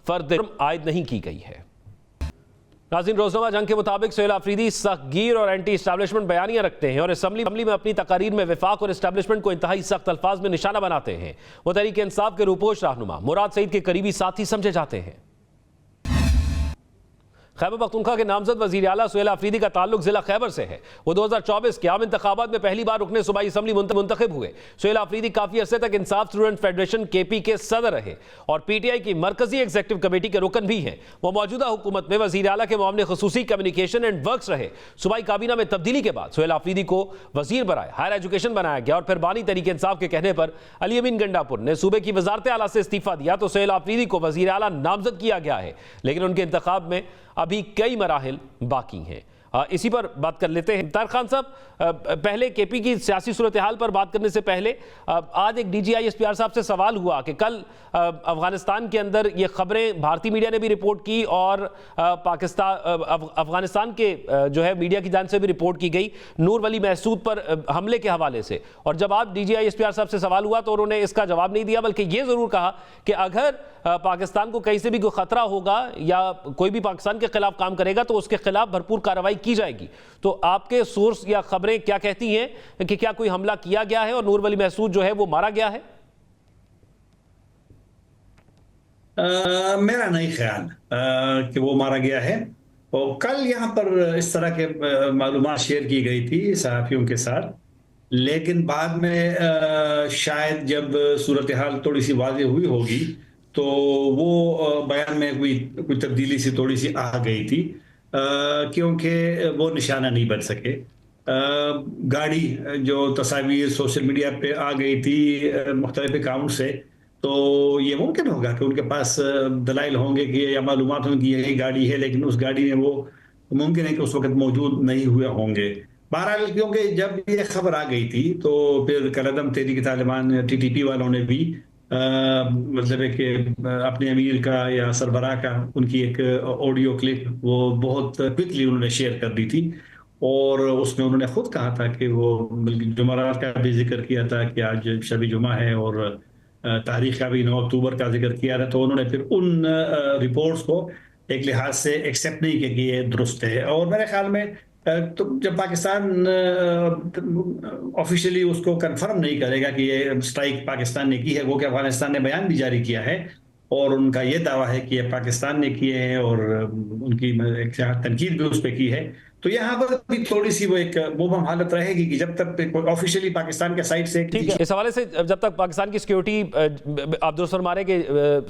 फर्द आयद नहीं की गई है। नाज़रीन, रोजनामा जंग के मुताबिक सुहेल आफरीदी सख्तगीर और एंटी इस्टेब्लिशमेंट बयानियां रखते हैं और असम्बली में अपनी तकारीर में विफाक और इस्टेब्लिशमेंट को इंतहाई सख्त अल्फाज में निशाना बनाते हैं। वो तहरीक इंसाफ के रूपोश रहनुमा मुराद सईद के करीबी साथी समझे जाते हैं। खैबर पख्तूनख्वा के नामजद वजीर आला सुहेल आफरीदी का ताल्लुक जिला खैबर से है। वो 2024 के आम इंतखाबात में पहली बार रुकने सूबाई असम्बली मुंतखब हुए। सुहेल आफरीदी काफी अरसे तक इंसाफ स्टूडेंट फेडरेशन KP के सदर रहे और PTI की मरकजी एग्जीक्यूटिव कमेटी के रुकन भी हैं। वो मौजूदा हुकूमत में वजीर आला के मामले खुसूसी कम्युनिकेशन एंड वर्क्स रहे। सूबाई काबीना में तब्दीली के बाद सुहेल आफरीदी को वजीर बराए हायर एजुकेशन बनाया गया और फिर बानी तरीके इंसाफ के कहने पर अली अमीन गंडापुर ने सूबे की वजारत आला से इस्तीफा दिया तो सुहेल आफरीदी को वजीर आला नामजद किया गया है, लेकिन उनके इंतखाब में अभी कई मराहिल बाकी हैं। इसी पर बात कर लेते हैं। तार खान साहब, पहले KP की सियासी सूरत हाल पर बात करने से पहले आज एक DGI SPR साहब से सवाल हुआ कि कल अफगानिस्तान के अंदर ये खबरें भारतीय मीडिया ने भी रिपोर्ट की और अफगानिस्तान के जो है मीडिया की जानिब से भी रिपोर्ट की गई नूर वली महसूद पर हमले के हवाले से, और जब आप DGI SPR साहब से सवाल हुआ तो उन्होंने इसका जवाब नहीं दिया, बल्कि ये ज़रूर कहा कि अगर पाकिस्तान को कहीं से भी कोई खतरा होगा या कोई भी पाकिस्तान के खिलाफ काम करेगा तो उसके खिलाफ भरपूर कार्रवाई की जाएगी। तो आपके सोर्स या खबरें क्या कहती हैं कि क्या कोई हमला किया गया है और नूर वली महसूद जो है वो मारा गया है? मेरा नहीं ख्याल कि वो मारा गया है। और कल यहाँ पर इस तरह के मालूमात शेयर की गई थी सहाफ़ियों के साथ, लेकिन बाद में शायद जब सूरत हाल थोड़ी सी वाज़ेह हुई होगी तो वो बयान में कोई तब्दीली सी थोड़ी सी आ गई थी, क्योंकि वो निशाना नहीं बन सके। गाड़ी जो तस्वीर सोशल मीडिया पे आ गई थी मुख्तलिफ अकाउंट से, तो ये मुमकिन होगा कि उनके पास दलाइल होंगे कि या मालूमात होंगे कि यही गाड़ी है, लेकिन उस गाड़ी में वो मुमकिन है कि उस वक्त मौजूद नहीं हुए होंगे। बहरहाल क्योंकि जब ये खबर आ गई थी तो फिर कलअदम तहरीक तालिबान TTP वालों ने भी मतलब है कि अपने अमीर का या सरबराह का उनकी एक ऑडियो क्लिप वो बहुत क्विकली उन्होंने शेयर कर दी थी, और उसमें उन्होंने खुद कहा था कि वो बल्कि जुमेरात का भी जिक्र किया था कि आज शबी जुमा है, और तारीख का भी 9 अक्टूबर का जिक्र किया था। तो उन्होंने फिर उन रिपोर्ट्स को एक लिहाज से एक्सेप्ट नहीं किया कि ये दुरुस्त है। और मेरे ख्याल में तो जब पाकिस्तान ऑफिशियली उसको कंफर्म नहीं करेगा कि ये स्ट्राइक पाकिस्तान ने की है, वो कि अफगानिस्तान ने बयान भी जारी किया है और उनका ये दावा है कि ये पाकिस्तान ने किए हैं और उनकी एक तनकीद भी उस पर की है, तो यहाँ पर भी थोड़ी सी वो एक मुबहम हालत रहेगी कि जब तक ऑफिशियली पाकिस्तान के साइड से। ठीक है, इस हवाले से जब तक पाकिस्तान की सिक्योरिटी, आप दुरुस्त फरमाने के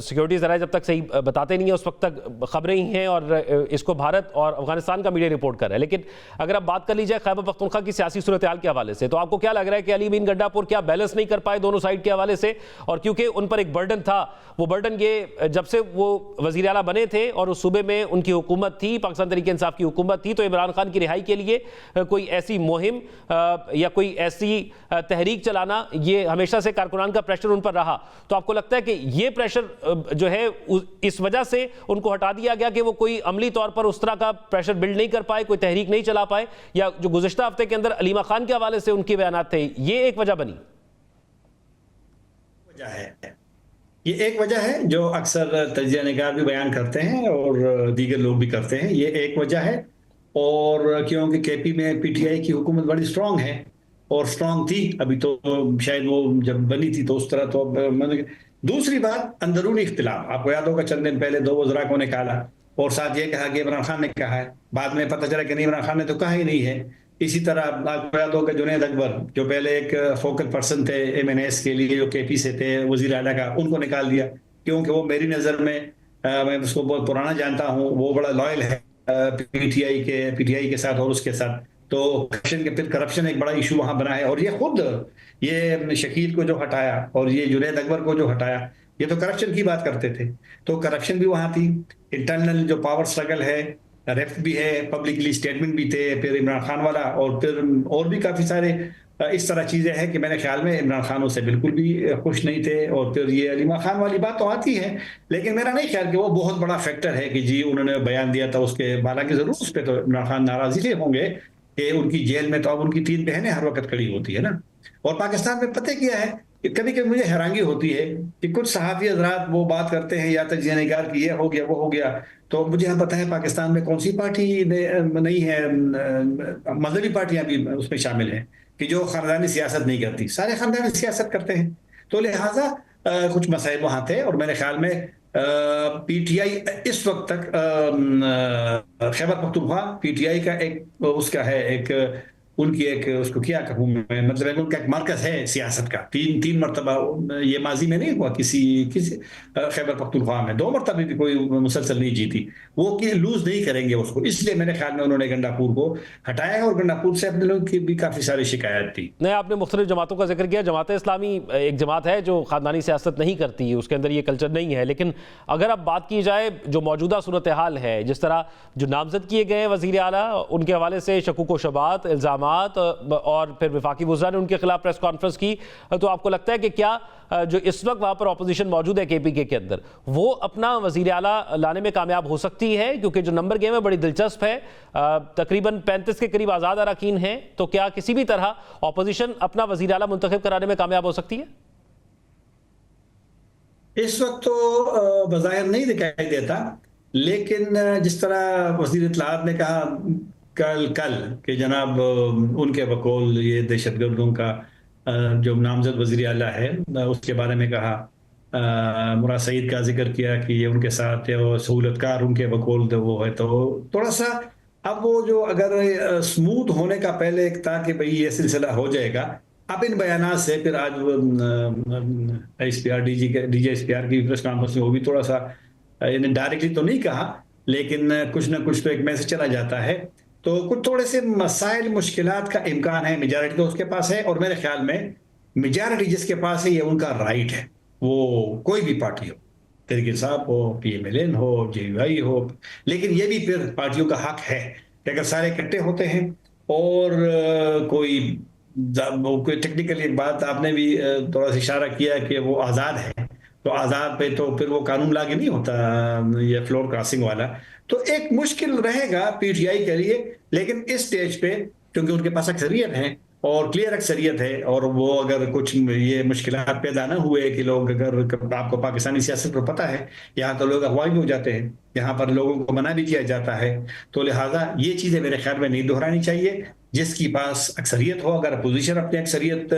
सिक्योरिटी ज़रा जब तक सही बताते नहीं है उस वक्त तक खबरें ही हैं और इसको भारत और अफगानिस्तान का मीडिया रिपोर्ट कर रहा है। लेकिन अगर आप बात कर ली जाए खैबर पख्तूनख्वा की सियासी सूरत हाल के हवाले से, तो आपको क्या लग रहा है कि अली अमीन गंडापुर क्या बैलेंस नहीं कर पाए दोनों साइड के हवाले से? और क्योंकि उन पर एक बर्डन था, वो बर्डन ये जब से वो वज़ीर आला बने थे और उस सूबे में उनकी हुकूमत थी, पाकिस्तान तहरीक इंसाफ की हुकूमत थी, तो इमरान खान की रिहाई के लिए कोई ऐसी मुहिम या कोई ऐसी तहरीक चलाना, ये हमेशा से कारकुनान का प्रेशर उन पर रहा। तो आपको लगता है कि ये प्रेशर जो है इस वजह से उनको हटा दिया गया कि वो कोई अमली तौर पर उस तरह का प्रेशर बिल्ड नहीं कर पाए, कोई तहरीक नहीं चला पाए, या जो गुज़िश्ता हफ्ते के अंदर अलीमा खान के हवाले से उनके बयानात थे, ये एक वजह बनी? ये एक वजह है जो अक्सर तजिया निगार भी बयान करते हैं और दीगर लोग भी करते हैं, ये एक वजह है। और क्योंकि KP में PTI की हुकूमत बड़ी स्ट्रांग है और स्ट्रांग थी, अभी तो शायद वो जब बनी थी तो उस तरह तो दूसरी बात अंदरूनी इख्तिलाफ, आपको याद होगा चंद दिन पहले 2 वज़रा को निकाला और साथ ये कहा कि इमरान खान ने कहा है, बाद में पता चला कि नहीं, इमरान खान ने तो कहा ही नहीं है। इसी तरह आपको याद होगा जुनैद अकबर जो पहले एक फोकल पर्सन थे MNS के लिए, जो KP से थे वज़ीर आला का, उनको निकाल दिया क्योंकि वो मेरी नज़र में, मैं उसको बहुत पुराना जानता हूँ, वो बड़ा लॉयल है PTI के साथ और उसके साथ। तो करप्शन एक बड़ा इशू वहां बना है, और ये खुद ये शकील को जो हटाया और ये जुनैद अकबर को जो हटाया, ये तो करप्शन की बात करते थे, तो करप्शन भी वहां थी। इंटरनल जो पावर स्ट्रगल है, रेफ्ट भी है, पब्लिकली स्टेटमेंट भी थे, फिर इमरान खान वाला, और फिर और भी काफी सारे इस तरह चीजें हैं कि मेरे ख्याल में इमरान खान उससे बिल्कुल भी खुश नहीं थे। और फिर ये अलीमा खान वाली बात तो आती है, लेकिन मेरा नहीं ख्याल कि वो बहुत बड़ा फैक्टर है कि जी उन्होंने बयान दिया था उसके, हालांकि जरूर उस पर तो इमरान खान नाराज इसलिए होंगे कि उनकी जेल में तो अब उनकी 3 बहनें हर वक्त खड़ी होती है ना। और पाकिस्तान में पता क्या है कि कभी कभी मुझे हैरानी होती है कि कुछ सहाफ़ी हज़रात वो बात करते हैं या तजिया निगार की ये हो गया वो हो गया, तो मुझे यहाँ पता है पाकिस्तान में कौन सी पार्टी नहीं है, मजहबी पार्टियां भी उसमें शामिल हैं कि जो खानदानी सियासत नहीं करती, सारे खानदानी सियासत करते हैं। तो लिहाजा कुछ मसाइल वहाँ थे और मेरे ख्याल में पीटीआई इस वक्त तक खैबर पख्तूनख्वा पीटीआई का एक उसका है एक उनकी एक उसको क्या कहूँ मैं, मतलब उनका एक मरकज है सियासत का। तीन तीन मरतबा ये माजी में नहीं हुआ किसी किसी खैबर पख्तूनख्वा में 2 मरतबा भी कोई मुसलसल नहीं जीती। वो कि लूज नहीं करेंगे उसको, इसलिए मेरे ख्याल में उन्होंने गंडापुर को हटाया है। और गंडापुर से अपने लोगों की भी काफी सारी शिकायत थी। नहीं, आपने मुख्तलिफ जमातों का जिक्र किया। जमात इस्लामी एक जमात है जो ख़ानदानी सियासत नहीं करती, उसके अंदर ये कल्चर नहीं है। लेकिन अगर अब बात की जाए जो मौजूदा सूरत हाल है, जिस तरह जो नामजद किए गए वज़ीर आला, उनके हवाले से शकूक व शबात, इल्ज़ामात, और फिर वफाकी वज़रा ने उनके खिलाफ प्रेस कॉन्फ्रेंस की, तो आपको लगता है कि क्या जो इस वक्त वहाँ पर अपोजिशन मौजूद है KPK के अंदर, वो अपना वज़ीर आला लाने में कामयाब हो सकती है? क्योंकि जो नंबर गेम है बड़ी दिलचस्प है, तकरीबन 35 के करीब आज़ाद अरकान हैं, तो क्या किसी भी तरह अपोजिशन अपना वज़ीर आला मुंतखब कराने में कामयाब हो सकती है? इस वक्त तो बज़ाहिर नहीं दिखाई देता, लेकिन जिस तरह वज़ीर इत्तलाआत ने कहा कल कल कि जनाब उनके बकौल ये दहशतगर्दों का जो नामजद वज़ीर आला है उसके बारे में कहा, मुराद सईद का जिक्र किया कि ये उनके साथ है और सहूलतकार उनके बकौल तो वो है। तो थोड़ा सा अब वो जो अगर स्मूथ होने का पहले एक था कि भाई ये सिलसिला हो जाएगा, अब इन बयानात से फिर आज SPR DG SPR की प्रेस कॉन्फ्रेंस में वो भी थोड़ा सा इन्हें डायरेक्टली तो नहीं कहा, लेकिन कुछ ना कुछ तो एक मैसेज चला जाता है। तो कुछ थोड़े से मसाइल मुश्किलात का इम्कान है। मेजॉरिटी तो उसके पास है, और मेरे ख्याल में मेजॉरिटी जिसके पास है ये उनका राइट है, वो कोई भी पार्टी हो, तहरीक इंसाफ हो, PMLN हो, JUI हो। लेकिन ये भी फिर पार्टियों का हक है कि अगर सारे इकट्ठे होते हैं और कोई टेक्निकली एक बात आपने भी थोड़ा सा इशारा किया कि वो आज़ाद है, तो आज़ाद पे तो फिर वो कानून लागू नहीं होता, ये फ्लोर क्रॉसिंग वाला। तो एक मुश्किल रहेगा PTI के लिए, लेकिन इस स्टेज पे क्योंकि उनके पास अक्सरियत है और क्लियर अक्सरियत है, और वो अगर कुछ ये मुश्किलात पैदा ना हुए कि लोग, अगर आपको पाकिस्तानी सियासत को पता है, यहाँ तो लोग अगवा भी हो जाते हैं, यहाँ पर लोगों को मना भी किया जाता है। तो लिहाजा ये चीज़ें मेरे ख्याल में नहीं दोहरानी चाहिए। जिसकी पास अक्सरियत हो, अगर अपोजिशन अपनी अक्सरियत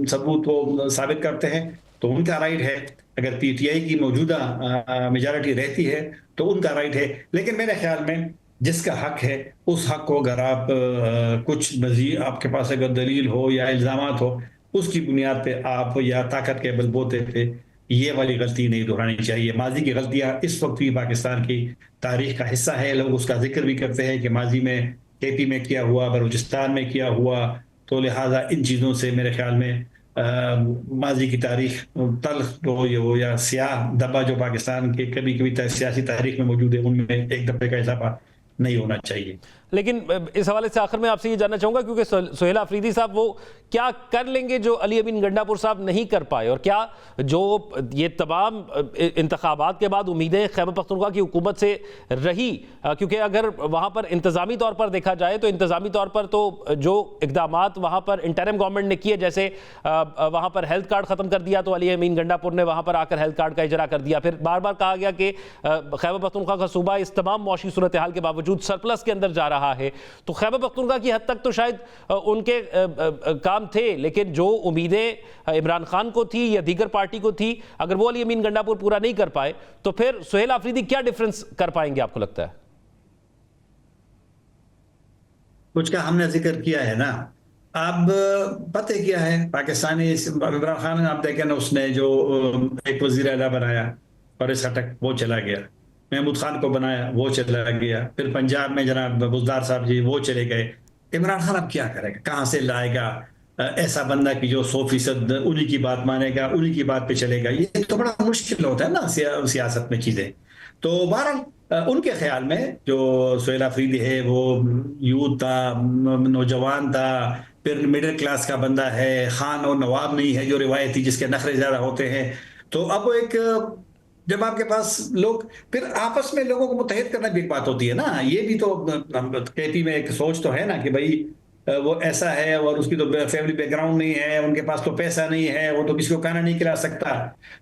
सबूत वो साबित करते हैं तो उनका राइट है। अगर PTI की मौजूदा मेजॉरिटी रहती है तो उनका राइट है। लेकिन मेरे ख्याल में जिसका हक है उस हक को अगर आप कुछ मजीद आपके पास अगर दलील हो या इल्जामात हो, उसकी बुनियाद पे आप या ताकत के बलबूते पे ये वाली गलती नहीं दोहरानी चाहिए। माजी की गलतियां इस वक्त भी पाकिस्तान की तारीख का हिस्सा है। लोग उसका जिक्र भी करते हैं कि माजी में KP में किया हुआ, बलूचिस्तान में किया हुआ। तो लिहाजा इन चीज़ों से मेरे ख्याल में माजी की तारीख तल्ख हो या स्याह धब्बा जो पाकिस्तान के कभी कभी सियासी तारीख में मौजूद है, उनमें एक धब्बे का इजाफा नहीं होना चाहिए। लेकिन इस हवाले से आखिर में आपसे ये जानना चाहूंगा, क्योंकि सुहेल अफरीदी साहब वो क्या कर लेंगे जो अली अमीन गंडापुर साहब नहीं कर पाए, और क्या जो ये तमाम इंतखाबात के बाद उम्मीदें खैबर पख्तूनख्वा की हुकूमत से रही, क्योंकि अगर वहाँ पर इंतज़ामी तौर पर देखा जाए तो इंतज़ामी तौर पर तो जो इकदामात वहाँ पर इंटरिम गवर्नमेंट ने किए, जैसे वहाँ पर हेल्थ कार्ड ख़त्म कर दिया, तो अली अमीन गंडापुर ने वहाँ पर आकर हेल्थ कार्ड का इजरा कर दिया। फिर बार बार कहा गया कि खैबर पख्तूनख्वा का सूबा इस तमाम मौशी सूरत हाल के बावजूद सरप्लस के अंदर जा रहा है। तो खैबर पख्तूनख्वा की हद तक तो शायद उनके काम थे, लेकिन जो उम्मीदें इमरान खान को थी या दीगर पार्टी को थी, अगर वो अली अमीन गंडापुर पूरा नहीं कर पाए तो फिर सुहेल अफरीदी क्या डिफरेंस कर पाएंगे आपको लगता है? कुछ का हमने जिक्र किया है ना। अब पता क्या है, पाकिस्तानी इमरान खान आप देखें ना, उसने जो एक वजीर आला बनाया और इस हटक वो चला गया, महमूद खान को बनाया वो चला गया, फिर पंजाब में जनाब बुज़दार साहब जी वो चले गए। इमरान खान अब क्या करेगा, कहाँ से लाएगा ऐसा बंदा कि जो 100% उन्हीं की बात मानेगा, उन्हीं की बात पे चलेगा? ये तो बड़ा मुश्किल होता है ना सियासत में चीजें। तो बहरहाल उनके ख्याल में जो सुहेल अफरीदी है वो यूथ था, नौजवान था, फिर मिडिल क्लास का बंदा है, खान और नवाब नहीं है जो रिवायती जिसके नखरे ज्यादा होते हैं। तो अब एक जब आपके पास लोग, फिर आपस में लोगों को मुत्तहिद करना भी एक बात होती है ना। ये भी तो KP में एक सोच तो है ना कि भाई वो ऐसा है और उसकी तो फैमिली बैकग्राउंड नहीं है, उनके पास तो पैसा नहीं है, वो तो किसी को खाना नहीं खिला सकता।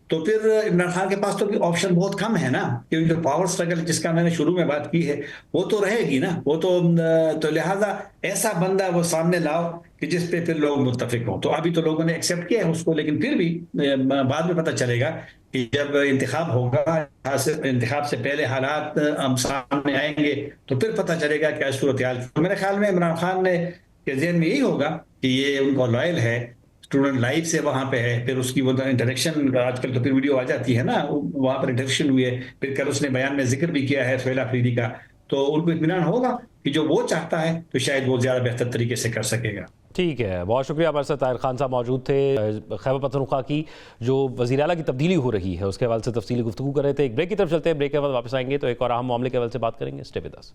तो फिर इमरान खान के पास तो भी ऑप्शन बहुत कम है ना, क्योंकि जो पावर स्ट्रगल जिसका मैंने शुरू में बात की है वो तो रहेगी ना। वो तो लिहाजा ऐसा बंदा वो सामने लाओ कि जिस पे फिर लोग मुत्तफिक हों। तो अभी तो लोगों ने एक्सेप्ट किया है उसको, लेकिन फिर भी बाद में पता चलेगा कि जब इंतखाब होगा, इंतखाब से पहले हालात हम सामने आएंगे तो फिर पता चलेगा क्या सूरत हाल। मेरे ख्याल में इमरान खान ने के ज़हन में यही होगा कि ये उनको लॉयल है, स्टूडेंट लाइफ से वहाँ पे है, फिर उसकी वो इंटरेक्शन, आजकल तो फिर वीडियो आ जाती है ना, वहाँ पर इंटरेक्शन हुई है, फिर कल उसने बयान में जिक्र भी किया है सुहेल अफरीदी का, तो उनको इत्मीनान होगा कि जो वो चाहता है तो शायद वो ज़्यादा बेहतर तरीके से कर सकेगा। ठीक है, बहुत शुक्रिया। हमारे साथ ताहिर खान साहब मौजूद थे। खैबर पख्तूनख्वा की जो वज़ीर आला की तब्दीली हो रही है उसके हवाले से तफसीली गुफ्तगू कर रहे थे। एक ब्रेक की तरफ चलते हैं, ब्रेक के बाद वापस आएंगे तो एक और अहम मामले के हवाले से बात करेंगे। Stay with us.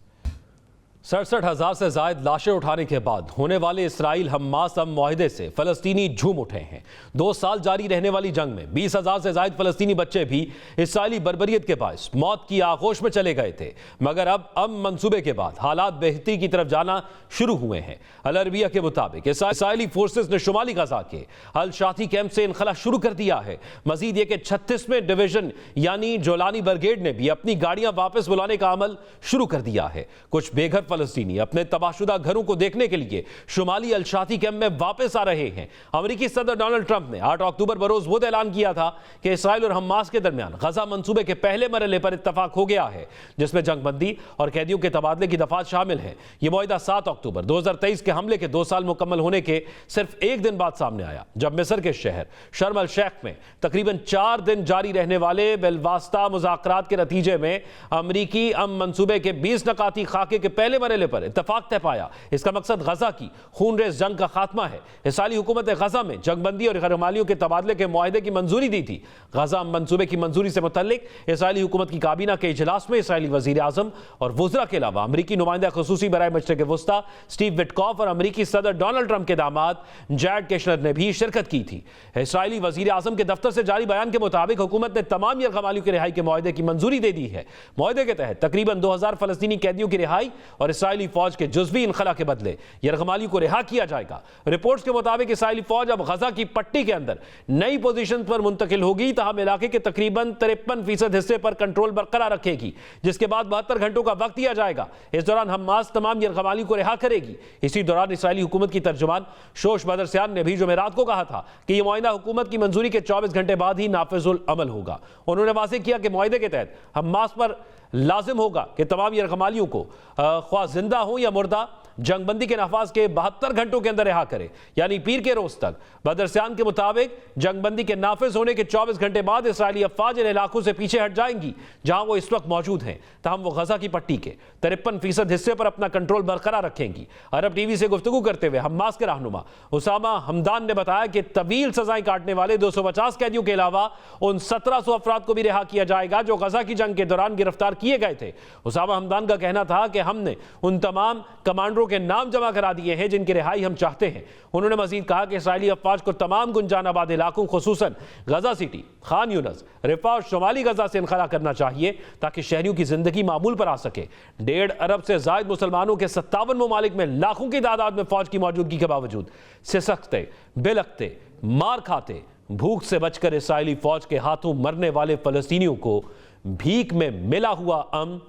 67,000 से ज़ायद लाशें उठाने के बाद होने वाले इसराइल हमास मुआहदे से फ़लस्तीनी झूम उठे हैं। 2 साल जारी रहने वाली जंग में 20,000 से ज़ायद फ़लस्तीनी बच्चे भी इसराइली बर्बरियत के बायस मौत की आगोश में चले गए थे, मगर अब अमन मंसूबे के बाद हालात बेहतरी की तरफ जाना शुरू हुए हैं। अल अरबिया के मुताबिक इसराइली फोर्सेस ने शुमाली गजा के अल शाती कैंप से इनखला शुरू कर दिया है। मजीद ये कि 36वें डिवीजन यानी जोलानी ब्रिगेड ने भी अपनी गाड़ियां वापस बुलाने का अमल शुरू कर दिया है। कुछ बेघर फ़लस्तीनी अपने तबाहशुदा घरों को देखने के लिए शुमाली अल शाती कैंप में वापस आ रहे हैं। अमेरिकी सदर डोनाल्ड ट्रंप ने 8 अक्टूबर बरोज वो ऐलान किया था कि इसराइल और हमास के दरमियान गजा मंसूबे के पहले मरहले पर इत्तफाक हो गया है, जिसमें जंगबंदी और कैदियों के तबादले की दफात शामिल है। यह मुआहदा 7 अक्टूबर 2023 के हमले के 2 साल मुकम्मल होने के सिर्फ एक दिन बाद सामने आया, जब मिस्र के शहर शर्म अल शेख में तकरीबन 4 दिन जारी रहने वाले बिलवास्ता मुज़ाकरात के नतीजे में अमरीकी अमन मंसूबे के 20 नकाती खाके के पहले मरहले पर इत्तफाक तय पाया। इसका मकसद गजा की खूनरेज जंग का खात्मा है। इसराइली हुकूमत ने गजा में जंगबंदी और गैरमालियों के तबादले के मुआहदे की मंजूरी दी थी। गजा मंसूबे की मंजूरी से मुतल्लिक इसराइली हुकूमत की काबीना के इजलास में इसराइली वजीर आजम और वुज़रा के अलावा अमरीकी नुमाइंदा खुसूसी बराए मशरिक़ वुस्ता स्टीव विटकॉफ और अमरीकी सदर डोनाल्ड ट्रंप के दामाद जैड केशनर ने भी शिरकत की थी। इसराइली वजीर आजम के दफ्तर से जारी बयान के मुताबिक हुकूमत ने तमाम यरगमालियों की रिहाई के मुआहदे की मंजूरी दे दी है। मुआहदे के तहत तकरीबन 2000 फलस्तीनी कैदियों की रिहाई और इसराइली फौज के जुज़वी इनखला के बदले यरगमालियों को रिहा किया जाएगा। रिपोर्ट्स के मुताबिक इसराइली फौज अब गजा की पट्टी के अंदर नई पोजीशन पर मुंतकिल होगी, तहम इलाके के तकरीबन 53% हिस्से पर कंट्रोल बरकरार रखेगी, जिसके बाद 72 घंटों का वक्त दिया जाएगा। इस दौरान हमास तमाम यरगमालियों को रिहा करेगी। इसी दौरान इसराइली हुकूमत की तर्जुमान शोश बदरसियान ने भी जुमेरात को कहा था कि यह मुआहदा हुकूमत की मंजूरी के 24 घंटे बाद ही नाफिजुल अमल होगा। उन्होंने वाज़ेह किया कि मुआहदे के तहत हमास पर लाजिम होगा कि तमाम यरगमालियों को ख्वाह जिंदा हो या मुर्दा जंगबंदी के नफाज के 72 घंटों के अंदर रिहा करे, यानी पीर के रोज तक। बदरसियान के मुताबिक जंगबंदी के नाफिज होने के 24 घंटे बाद इसराइली अफवाज इन इलाकों से पीछे हट जाएंगी जहां वो इस वक्त मौजूद हैं, तहम वो गजा की पट्टी के 53% हिस्से पर अपना कंट्रोल बरकरार रखेंगी। अरब टीवी से गुफ्तगू करते हुए हमास के रहनुमा उसामा हमदान ने बताया कि तवील सजाएं काटने वाले 250 कैदियों के अलावा उन 1700 अफराद को भी रिहा किया जाएगा जो गजा की जंग के दौरान गिरफ्तार किए गए थे। उसामा हमदान का कहना था कि हमने उन तमाम कमांडरों के नाम जमा करा दिए हैं जिनकी रिहाई हम चाहते हैं। उन्होंने मजीद कहा कि इसराइली अफवाज को तमाम गुंजानाबाद इलाकों खुसूसन गजा सिटी, खान यूनस, रिफा और शुमाली गजा से इनखला करना चाहिए ताकि शहरियों की जिंदगी मामूल पर आ सके। 1.5 अरब से जायद मुसलमानों के 57 ममालिक में लाखों की तादाद में फौज की मौजूदगी के बावजूद सिसकते, बिलखते, मार खाते, भूख से बचकर इसराइली फौज के हाथों मरने वाले फलस्तीनियों को भीख में मिला हुआ अमन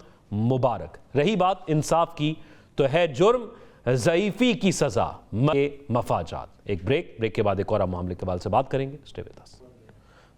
मुबारक। रही बात इंसाफ की तो है जुर्म, ज़ईफ़ी की सजा, मफाजात। एक ब्रेक के बाद एक और मामले के बारे से बात करेंगे। Stay with us.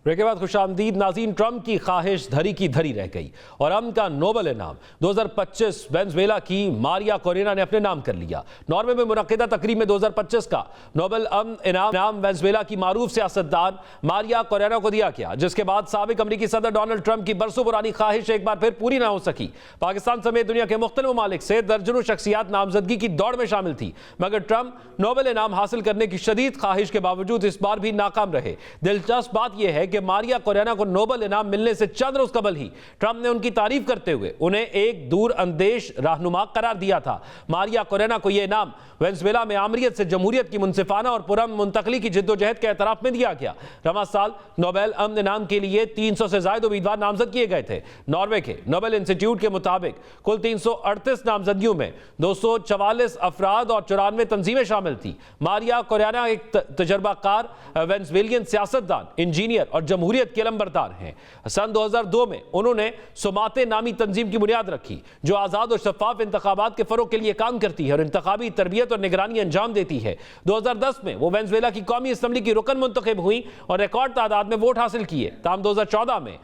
ब्रेक के बाद खुशामदीद नाज़रीन, ट्रंप की ख्वाहिश धरी की धरी रह गई और अमन का नोबल इनाम 2025 वेनेज़ुएला की मारिया कोरेना ने अपने नाम कर लिया। नॉर्वे में मुनक़िदा तकरीब में 2025 का नोबल अमन इनाम वेनेज़ुएला की मारूफ सियासतदान मारिया कोरेना को दिया गया, जिसके बाद साबिक अमरीकी सदर डोनाल्ड ट्रंप की बरसों पुरानी ख्वाहिश एक बार फिर पूरी ना हो सकी। पाकिस्तान समेत दुनिया के मुख्तलिफ ममालिक से दर्जनों शख्सियात नामजदगी की दौड़ में शामिल थी, मगर ट्रंप नोबल इनाम हासिल करने की शदीद ख्वाहिश के बावजूद इस बार भी नाकाम रहे। दिलचस्प बात यह है कि मारिया कोरेना को नोबल इनाम मिलने से चंद रोज कबल ही ट्रंप ने उनकी तारीफ करते हुए उन्हें एक दूर अंदेश रहनुमा करार दिया था। मारिया कोरेना को यह इनाम वेनेज़ुएला में आमरीत से जमहूरियत की मुनसिफाना और पुरअमन मुंतकली की जिद्दोजहद के एतराफ में दिया गया। रवा साल नोबेल अमन इनाम के लिए 300 से ज्यादा उम्मीदवार नामजद किए गए थे। नॉर्वे के नोबेल इंस्टीट्यूट के मुताबिक कुल 338 नामजदगियों में 244 अफराद और 94 तंजीमें शामिल थी। मारिया कोरेना एक तजर्बाकार वेनेज़ुएलियन सियासतदान, इंजीनियर और और जमहूरियत के लंबरदार हैं। सन 2002 में उन्होंने सुमाते नामी तंजीम की बुनियाद रखी, जो आज़ाद और शफाफ इंतखाबात के फरोग के लिए काम करती है और इंतखाबी तरबियत और निगरानी अंजाम देती है। 2010 में वो वेनेजुएला की कौमी असम्बली की रुकन मुंतखब हुई और रिकॉर्ड तादाद में वोट हासिल किए। ताहम 2014 में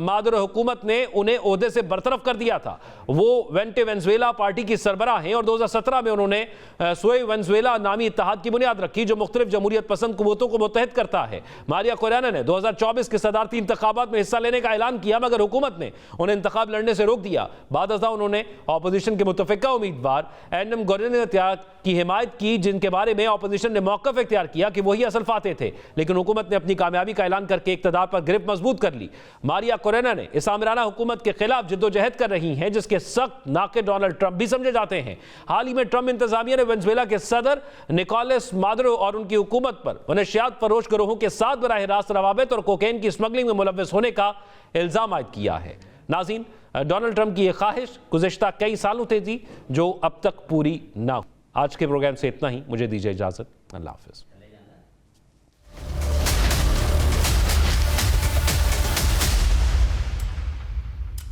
मादुरो हुकूमत ने उन्हें ओहदे से बरतरफ कर दिया था। वो वेंटे वेनेजुएला पार्टी की सरबराह हैं और 2017 में उन्होंने सोए वेनेजुएला नामी इत्तेहाद की बुनियाद रखी, जो मुख्तलिफ जमहूरियत पसंद कुव्वतों को मुत्तहिद करता है। मारिया कोरेना ने 2024 के सदारती इंतखाबात में हिस्सा लेने का ऐलान किया, मगर हुकूमत ने उन्हें इंतखाब लड़ने से रोक दिया। बाद अज़ा उन्होंने अपोजिशन के मुतफ़िका उम्मीदवार एनएम गोरेना की हिमायत की, जिनके बारे में अपोजिशन ने मौक़िफ़ इख्तियार किया कि वही असल फाते थे, लेकिन हुकूमत ने अपनी कामयाबी का ऐलान करके इक़्तिदार पर गिरफ्त मजबूत कर ली। मारिया कोरेना ने इस आमिराना हुकूमत के खिलाफ जिद्दोजहद कर रही हैं, जिसके सख्त नाक़िद डोनाल्ड ट्रंप भी समझे जाते हैं। हाल ही में ट्रंप इंतजामिया ने वेनेजुएला के सदर निकोलस मादुरो और उनकी हुकूमत पर मनशियात फरोश गिरोहों के साथ बराह रास्त रवाबित और कोकेन की स्मगलिंग में मुलव्वस होने का इल्जाम आयद किया है। नाज़रीन, डोनाल्ड ट्रंप की यह ख्वाहिश गुज़िश्ता कई सालों से थी, जो अब तक पूरी ना हो। आज के प्रोग्राम से इतना ही, मुझे दीजिए इजाज़त। अल्लाह हाफ़िज़।